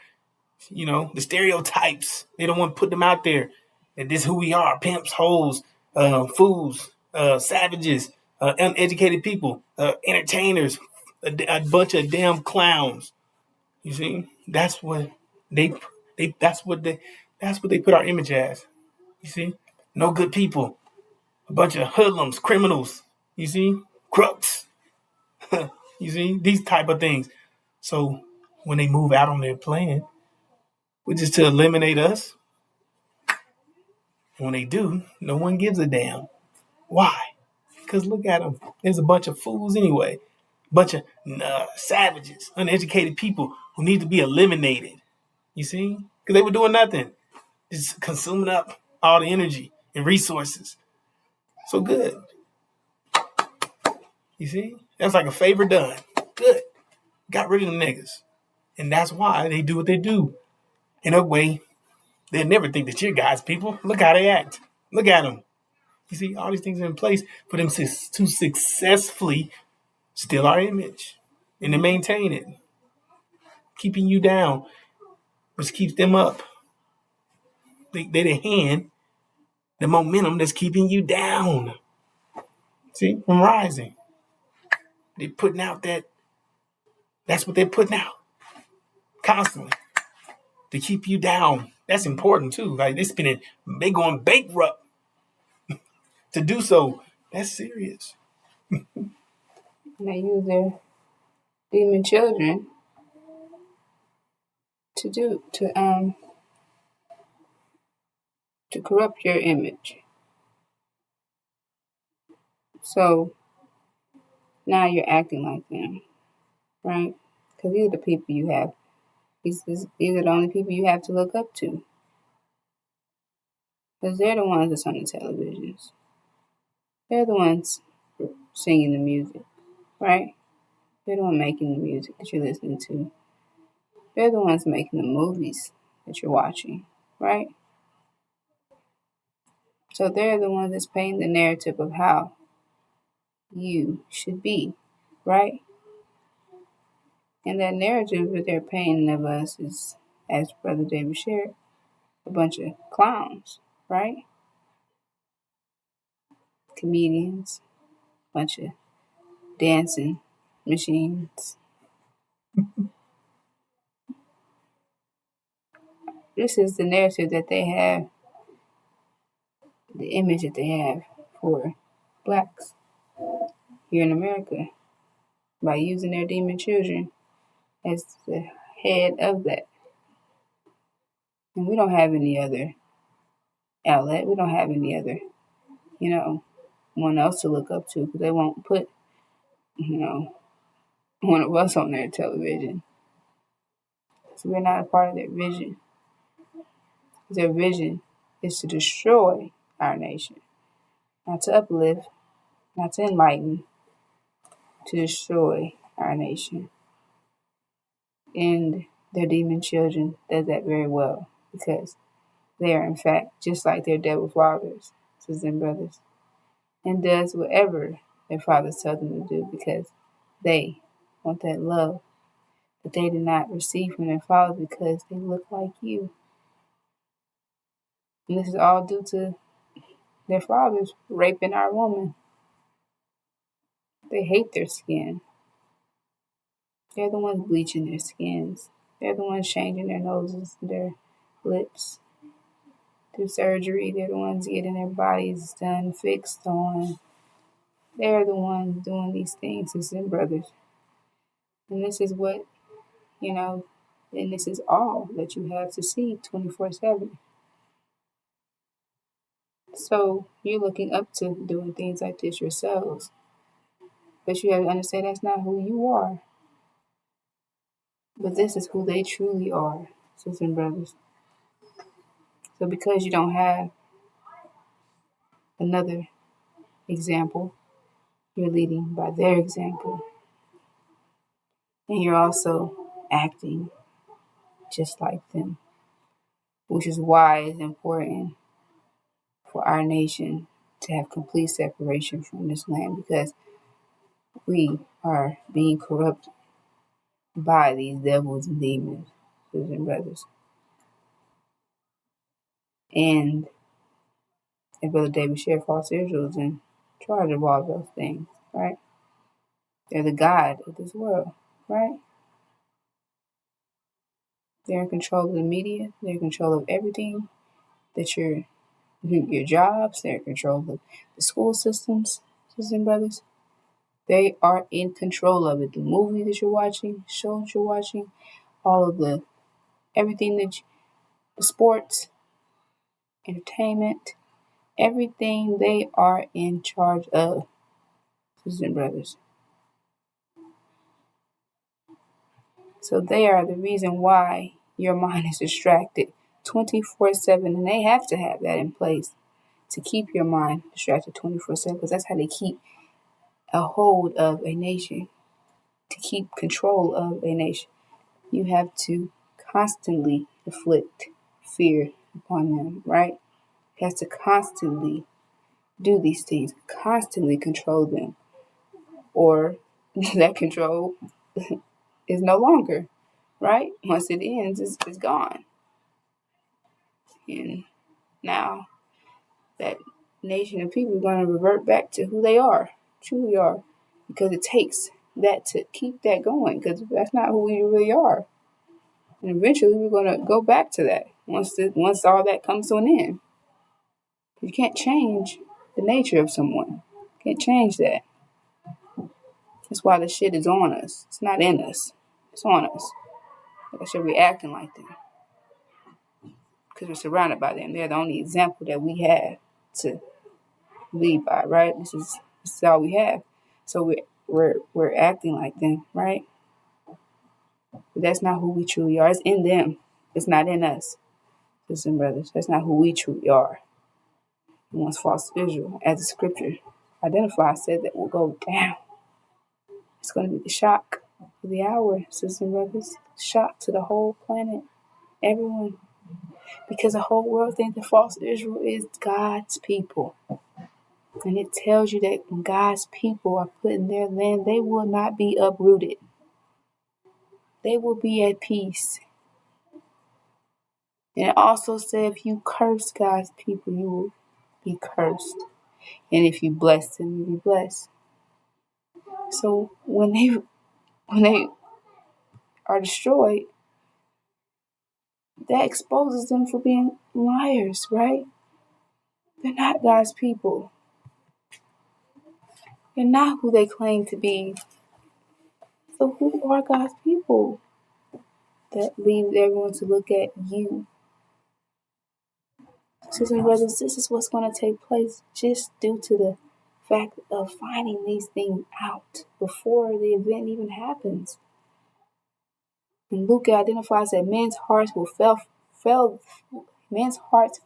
You know, the stereotypes. They don't want to put them out there. And this is who we are. Pimps, hoes, fools, savages, uneducated people, entertainers, a bunch of damn clowns. You see? That's what they put our image as. You see? No good people. A bunch of hoodlums, criminals. You see? Crooks. You see? These type of things. So when they move out on their plan, which is to eliminate us, when they do, no one gives a damn. Why? Because look at them. There's a bunch of fools anyway. Bunch of savages, uneducated people who need to be eliminated. You see? Because they were doing nothing. Just consuming up all the energy and resources. So good. You see? That's like a favor done. Good. Got rid of them niggas. And that's why they do what they do. In a way, they'll never think that you're God's people. Look how they act. Look at them. You see, all these things are in place for them to successfully steal our image and to maintain it. Keeping you down, which keeps them up. They're the hand, the momentum that's keeping you down. See, from rising. They're putting out that's what they're putting out constantly to keep you down. That's important too. Like they going bankrupt to do so. That's serious. And they use their demon children to corrupt your image. So now you're acting like them, right? Because these are the people you have. These are the only people you have to look up to. Because they're the ones that's on the televisions. They're the ones singing the music, right? They're the ones making the music that you're listening to. They're the ones making the movies that you're watching, right? So they're the ones that's painting the narrative of how you should be, right? And that narrative that they're painting of us is, as Brother David shared, a bunch of clowns, right? Comedians, a bunch of dancing machines. This is the narrative that they have, the image that they have for blacks here in America by using their demon children as the head of that. And we don't have any other outlet. We don't have any other, one else to look up to, because they won't put, one of us on their television. So we're not a part of their vision. Their vision is to destroy our nation, not to uplift, not to enlighten, to destroy our nation. And their demon children does that very well, because they are in fact just like their devil fathers, sisters and brothers, and does whatever their fathers tell them to do, because they want that love that they did not receive from their fathers, because they look like you. And this is all due to their fathers raping our woman. They hate their skin. They're the ones bleaching their skins. They're the ones changing their noses, their lips through surgery. They're the ones getting their bodies done, fixed on. They're the ones doing these things, sisters and brothers. And this is what, and this is all that you have to see 24/7. So you're looking up to doing things like this yourselves. But you have to understand that's not who you are. But this is who they truly are, sisters and brothers. So because you don't have another example, you're leading by their example. And you're also acting just like them, which is why it's important for our nation to have complete separation from this land, because we are being corrupted by these devils and demons, sisters and brothers. And as Brother David shared, false Israel is in charge of all those things, right? They're the God of this world, right? They're in control of the media. They're in control of everything that your jobs. They're in control of the school systems, sisters and brothers. They are in control of it. The movie that you're watching, shows you're watching, all of the everything the sports, entertainment, everything they are in charge of, sisters and brothers. So they are the reason why your mind is distracted 24/7, and they have to have that in place to keep your mind distracted 24/7, because that's how they keep a hold of a nation, to keep control of a nation. You have to constantly inflict fear upon them, right? You have to constantly do these things, constantly control them, or that control is no longer, right? Once it ends, it's gone. And now that nation of people are going to revert back to who they are, truly are, because it takes that to keep that going, because that's not who we really are. And eventually we're going to go back to that once all that comes to an end. You can't change the nature of someone. You can't change that. That's why the shit is on us. It's not in us. It's on us. Like I said, we're acting like them because we're surrounded by them. They're the only example that we have to lead by, right? This is all we have. So we're acting like them, right? But that's not who we truly are. It's in them. It's not in us, sisters and brothers. That's not who we truly are. And once false Israel, as the scripture identifies, said that will go down. It's going to be the shock of the hour, sisters and brothers. Shock to the whole planet, everyone. Because the whole world thinks that false Israel is God's people. And it tells you that when God's people are put in their land, they will not be uprooted. They will be at peace. And it also said if you curse God's people, you will be cursed. And if you bless them, you'll be blessed. So when they are destroyed, that exposes them for being liars, right? They're not God's people. They're not who they claim to be. So who are God's people? that leaves everyone to look at you. Sisters and brothers, this is what's going to take place just due to the fact of finding these things out before the event even happens. And Luke identifies that men's hearts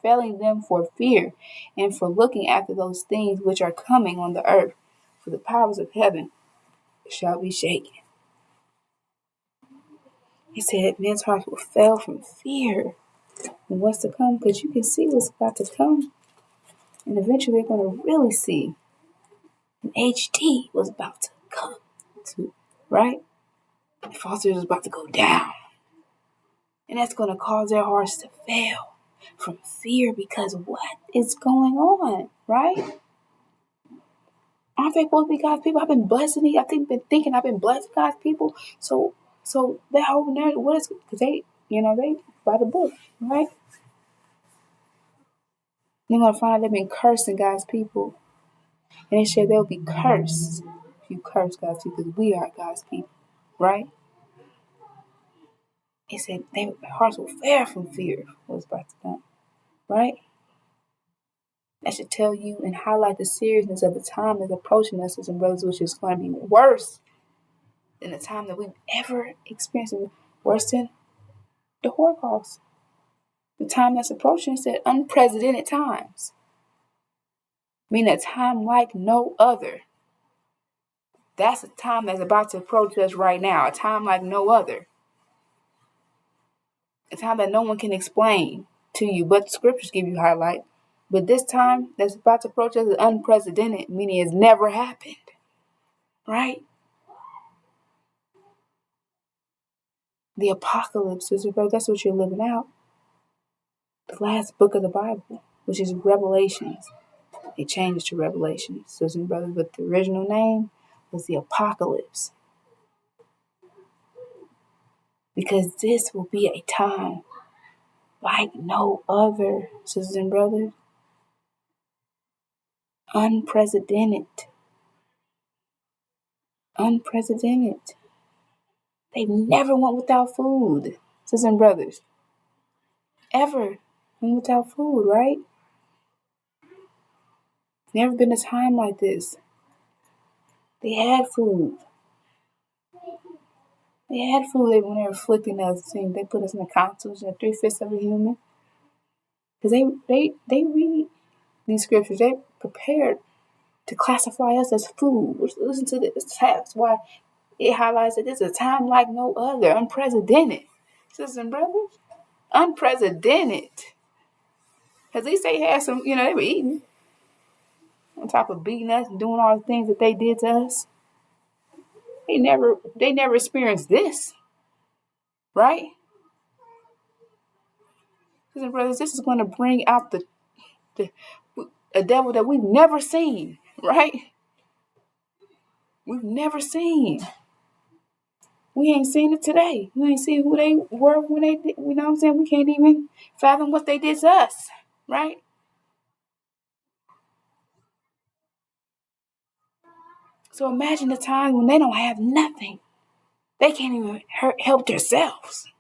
failing them for fear and for looking after those things which are coming on the earth, for the powers of heaven shall be shaken. He said men's hearts will fail from fear and what's to come, because you can see what's about to come. And eventually they're going to really see an HD was about to come to, right? The falsehood is about to go down. And that's going to cause their hearts to fail from fear, because what is going on, right? Aren't they supposed to be God's people? I've been blessing these. I've been thinking I've been blessing God's people. So they're over there. What is? Because they by the book, right? They're gonna find out they've been cursing God's people, and they said they'll be cursed if you curse God's people, because we are God's people, right? He said their hearts will fail from fear. What's about to come, right? That should tell you and highlight the seriousness of the time that's approaching us, sisters and brothers, which is going to be worse than the time that we've ever experienced, worse than the Holocaust. The time that's approaching is at unprecedented times, meaning a time like no other. That's a time that's about to approach us right now, a time like no other. A time that no one can explain to you, but the scriptures give you highlight. But this time that's about to approach us is unprecedented, meaning it's never happened, right? The apocalypse, that's what you're living out. The last book of the Bible, which is Revelations. It changed to Revelations, sisters and brothers, but the original name was the Apocalypse. Because this will be a time like no other, sisters and brothers. Unprecedented. Unprecedented. They never went without food, sisters and brothers. Ever went without food, right? Never been a time like this. They had food. They had food when they were afflicting us. They put us in the Constitution, 3/5 of a human. Because they read these scriptures. They prepared to classify us as food. Listen to this. That's why it highlights that this is a time like no other. Unprecedented. Sisters and brothers. Unprecedented. At least they had some, they were eating. On top of beating us and doing all the things that they did to us. They never experienced this. Right? Sisters and brothers, this is going to bring out a devil that we've never seen. Right? We've never seen. We ain't seen it today. We ain't seen who they were when they did. You know what I'm saying? We can't even fathom what they did to us. Right? So imagine the time when they don't have nothing. They can't even help themselves.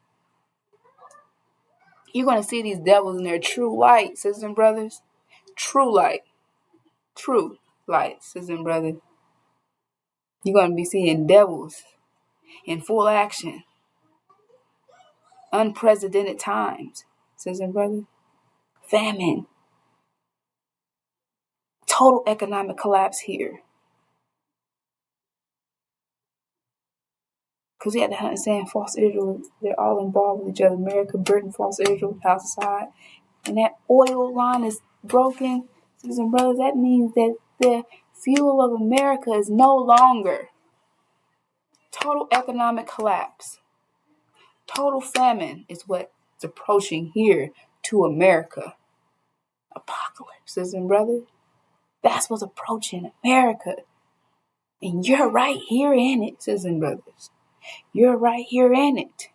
You're going to see these devils in their true light, sisters and brothers. True light. True light, sisters and brothers. You're going to be seeing devils in full action. Unprecedented times, sisters and brothers. Famine. Total economic collapse here. Because we had to understand false Israel, they're all involved with each other. America, Britain, false Israel, outside. And that oil line is broken. Sisters and brothers, that means that the fuel of America is no longer. Total economic collapse. Total famine is what's approaching here to America. Apocalypse, sisters and brothers. That's what's approaching America. And you're right here in it, sisters and brothers. You're right here in it.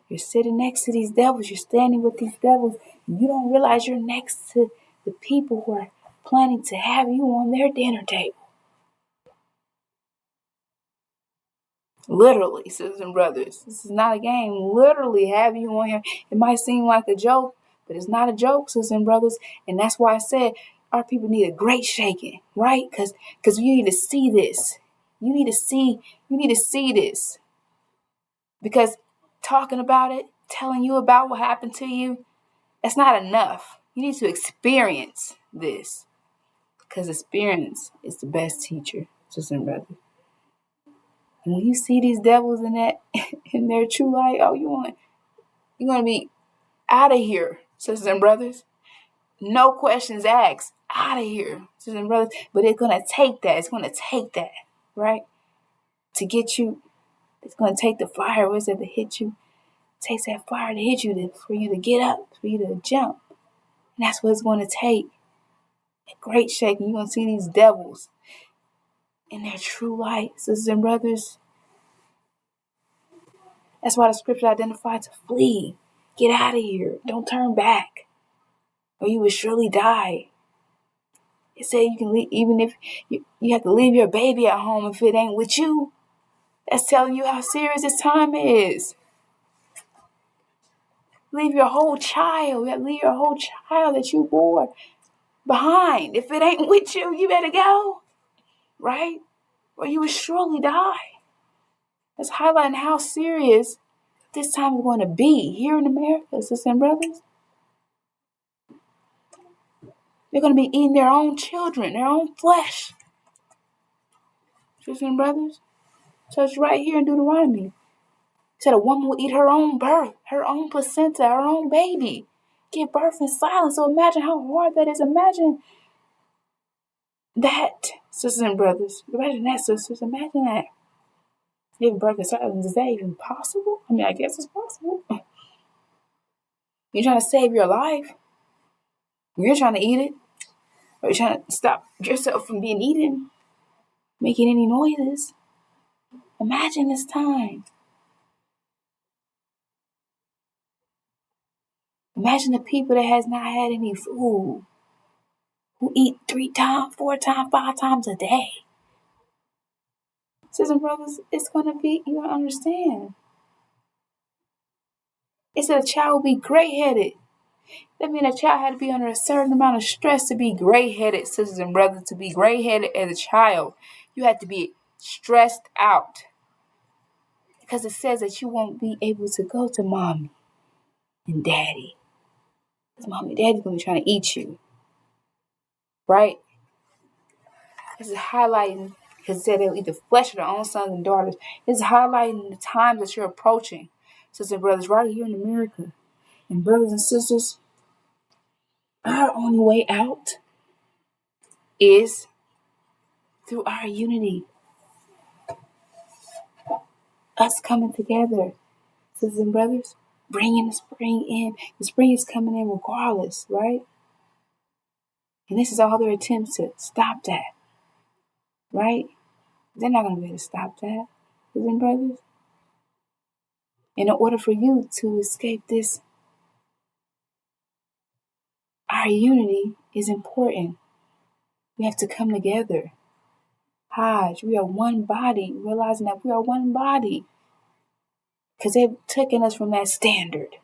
You're sitting next to these devils. You're standing with these devils. You don't realize you're next to the people who are planning to have you on their dinner table. Literally, sisters and brothers. This is not a game. Literally have you on here. It might seem like a joke, but it's not a joke, sisters and brothers. And that's why I said our people need a great shaking, right? Because you need to see this. You need to see this. Because talking about it, telling you about what happened to you, that's not enough. You need to experience this. Because experience is the best teacher, sisters and brothers. And when you see these devils in that in their true light, you're gonna be out of here, sisters and brothers. No questions asked. Out of here, sisters and brothers. But it's gonna take that. It's gonna take that, right? To get you. It's gonna take the fire. What's it to hit you? It takes that fire to hit you for you to get up, for you to jump. And that's what it's gonna take. A great shaking. You're gonna see these devils in their true light, sisters and brothers. That's why the scripture identified to flee. Get out of here. Don't turn back, or you will surely die. It said you can leave, even if you have to leave your baby at home if it ain't with you. That's telling you how serious this time is. Leave your whole child. You have to leave your whole child that you bore behind. If it ain't with you, you better go. Right? Or you will surely die. That's highlighting how serious this time is going to be here in America, sisters and brothers. They're going to be eating their own children, their own flesh. Sisters and brothers. So it's right here in Deuteronomy. It said a woman will eat her own birth, her own placenta, her own baby. Give birth in silence. So imagine how hard that is. Imagine that, sisters and brothers. Imagine that, sisters. Imagine that. Giving birth in silence. Is that even possible? I mean, I guess it's possible. You're trying to save your life. You're trying to eat it. Or you're trying to stop yourself from being eaten, making any noises. Imagine this time. Imagine the people that has not had any food, who eat 3 times, 4 times, 5 times a day. Sisters and brothers, it's going to be, you don't understand. It said a child will be gray-headed. That means a child had to be under a certain amount of stress to be gray-headed, sisters and brothers. To be gray-headed as a child, you had to be stressed out. Because it says that you won't be able to go to mommy and daddy. Because mommy and daddy's going to be trying to eat you. Right? This is highlighting, because it said they'll eat the flesh of their own sons and daughters. This is highlighting the times that you're approaching, sisters and brothers, right here in America. And brothers and sisters, our only way out is through our unity. Us coming together, sisters and brothers, bringing the spring in. The spring is coming in regardless, right? And this is all their attempts to stop that, right? They're not going to be able to stop that, sisters and brothers. And in order for you to escape this, our unity is important. We have to come together. Hajj, we are one body, realizing that we are one body. Because they've taken us from that standard.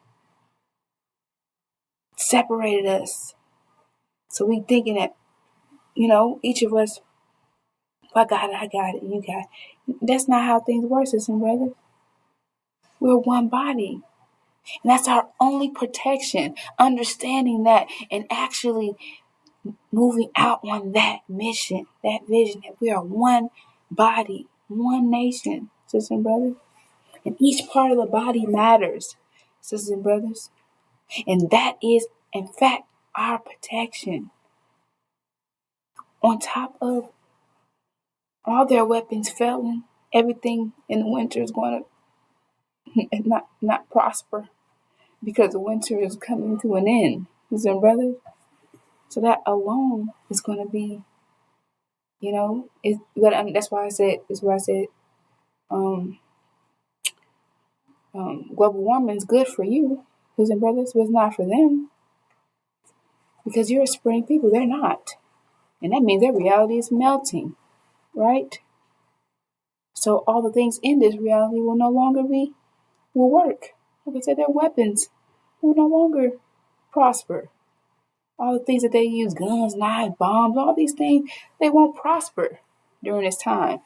Separated us. So we thinking that, each of us, I got it, you got it. That's not how things work, sisters and brothers. We're one body. And that's our only protection. Understanding that and actually moving out on that mission, that vision, that we are one body, one nation, sisters and brothers. And each part of the body matters, sisters and brothers. And that is, in fact, our protection. On top of all their weapons failing, everything in the winter is going to not prosper, because the winter is coming to an end, sisters and brothers. So that alone is going to be, that's why I said, global warming is good for you, sisters and brothers, but it's not for them. Because you're a spring people, they're not. And that means their reality is melting, right? So all the things in this reality will no longer will work. Like I said, their weapons will no longer prosper. All the things that they use, guns, knives, bombs, all these things, they won't prosper during this time.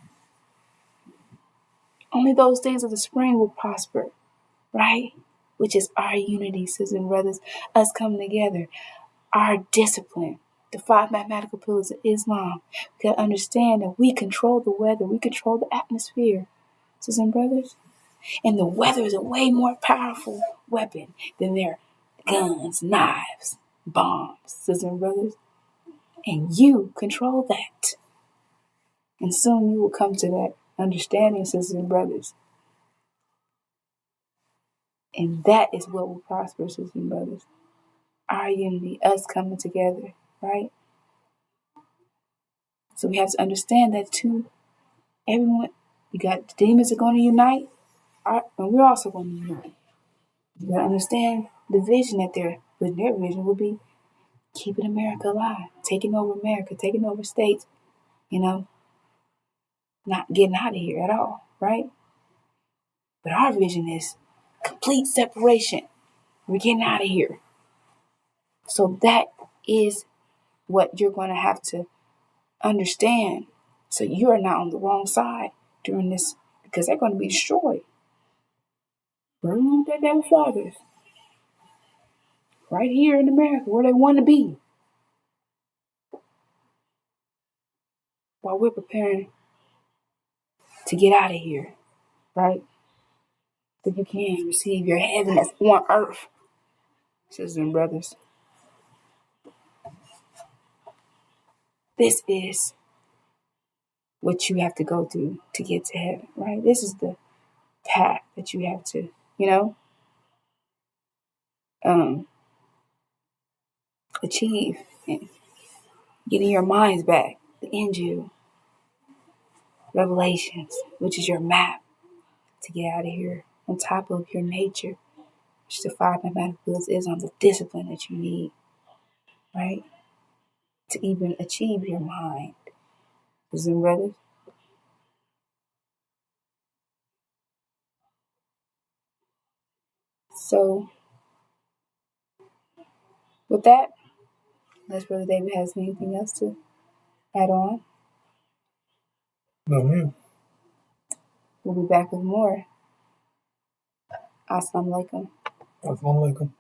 Only those things of the spring will prosper, right? Which is our unity, sisters and brothers, us coming together, our discipline, the 5 mathematical pillars of Islam. We can understand that we control the weather, we control the atmosphere, sisters and brothers. And the weather is a way more powerful weapon than their guns, knives, bombs, sisters and brothers. And you control that. And soon you will come to that understanding, sisters and brothers. And that is what will prosper, sisters and brothers. Our unity, us coming together, right? So we have to understand that too. Everyone, you got the demons are going to unite, and we're also going to unite. You got to understand the vision that their vision will be keeping America alive, taking over America, taking over states, not getting out of here at all, right? But our vision is complete separation. We're getting out of here. So that is what you're going to have to understand. So you are not on the wrong side during this, because they're going to be destroyed. Burn them with their devil fathers. Right here in America, where they want to be. While we're preparing to get out of here, right? So you can receive your heaven that's on earth, sisters and brothers. This is what you have to go through to get to heaven, right? This is the path that you have to, achieve. And getting your minds back, the Injil, Revelations, which is your map to get out of here, on top of your nature, which the 5 mathematical pillars is on the discipline that you need, right? To even achieve your mind. Sisters and brothers. So, with that, unless Brother David has anything else to add on, No, ma'am. we'll be back with more. Assalamu alaikum. Assalamu alaikum.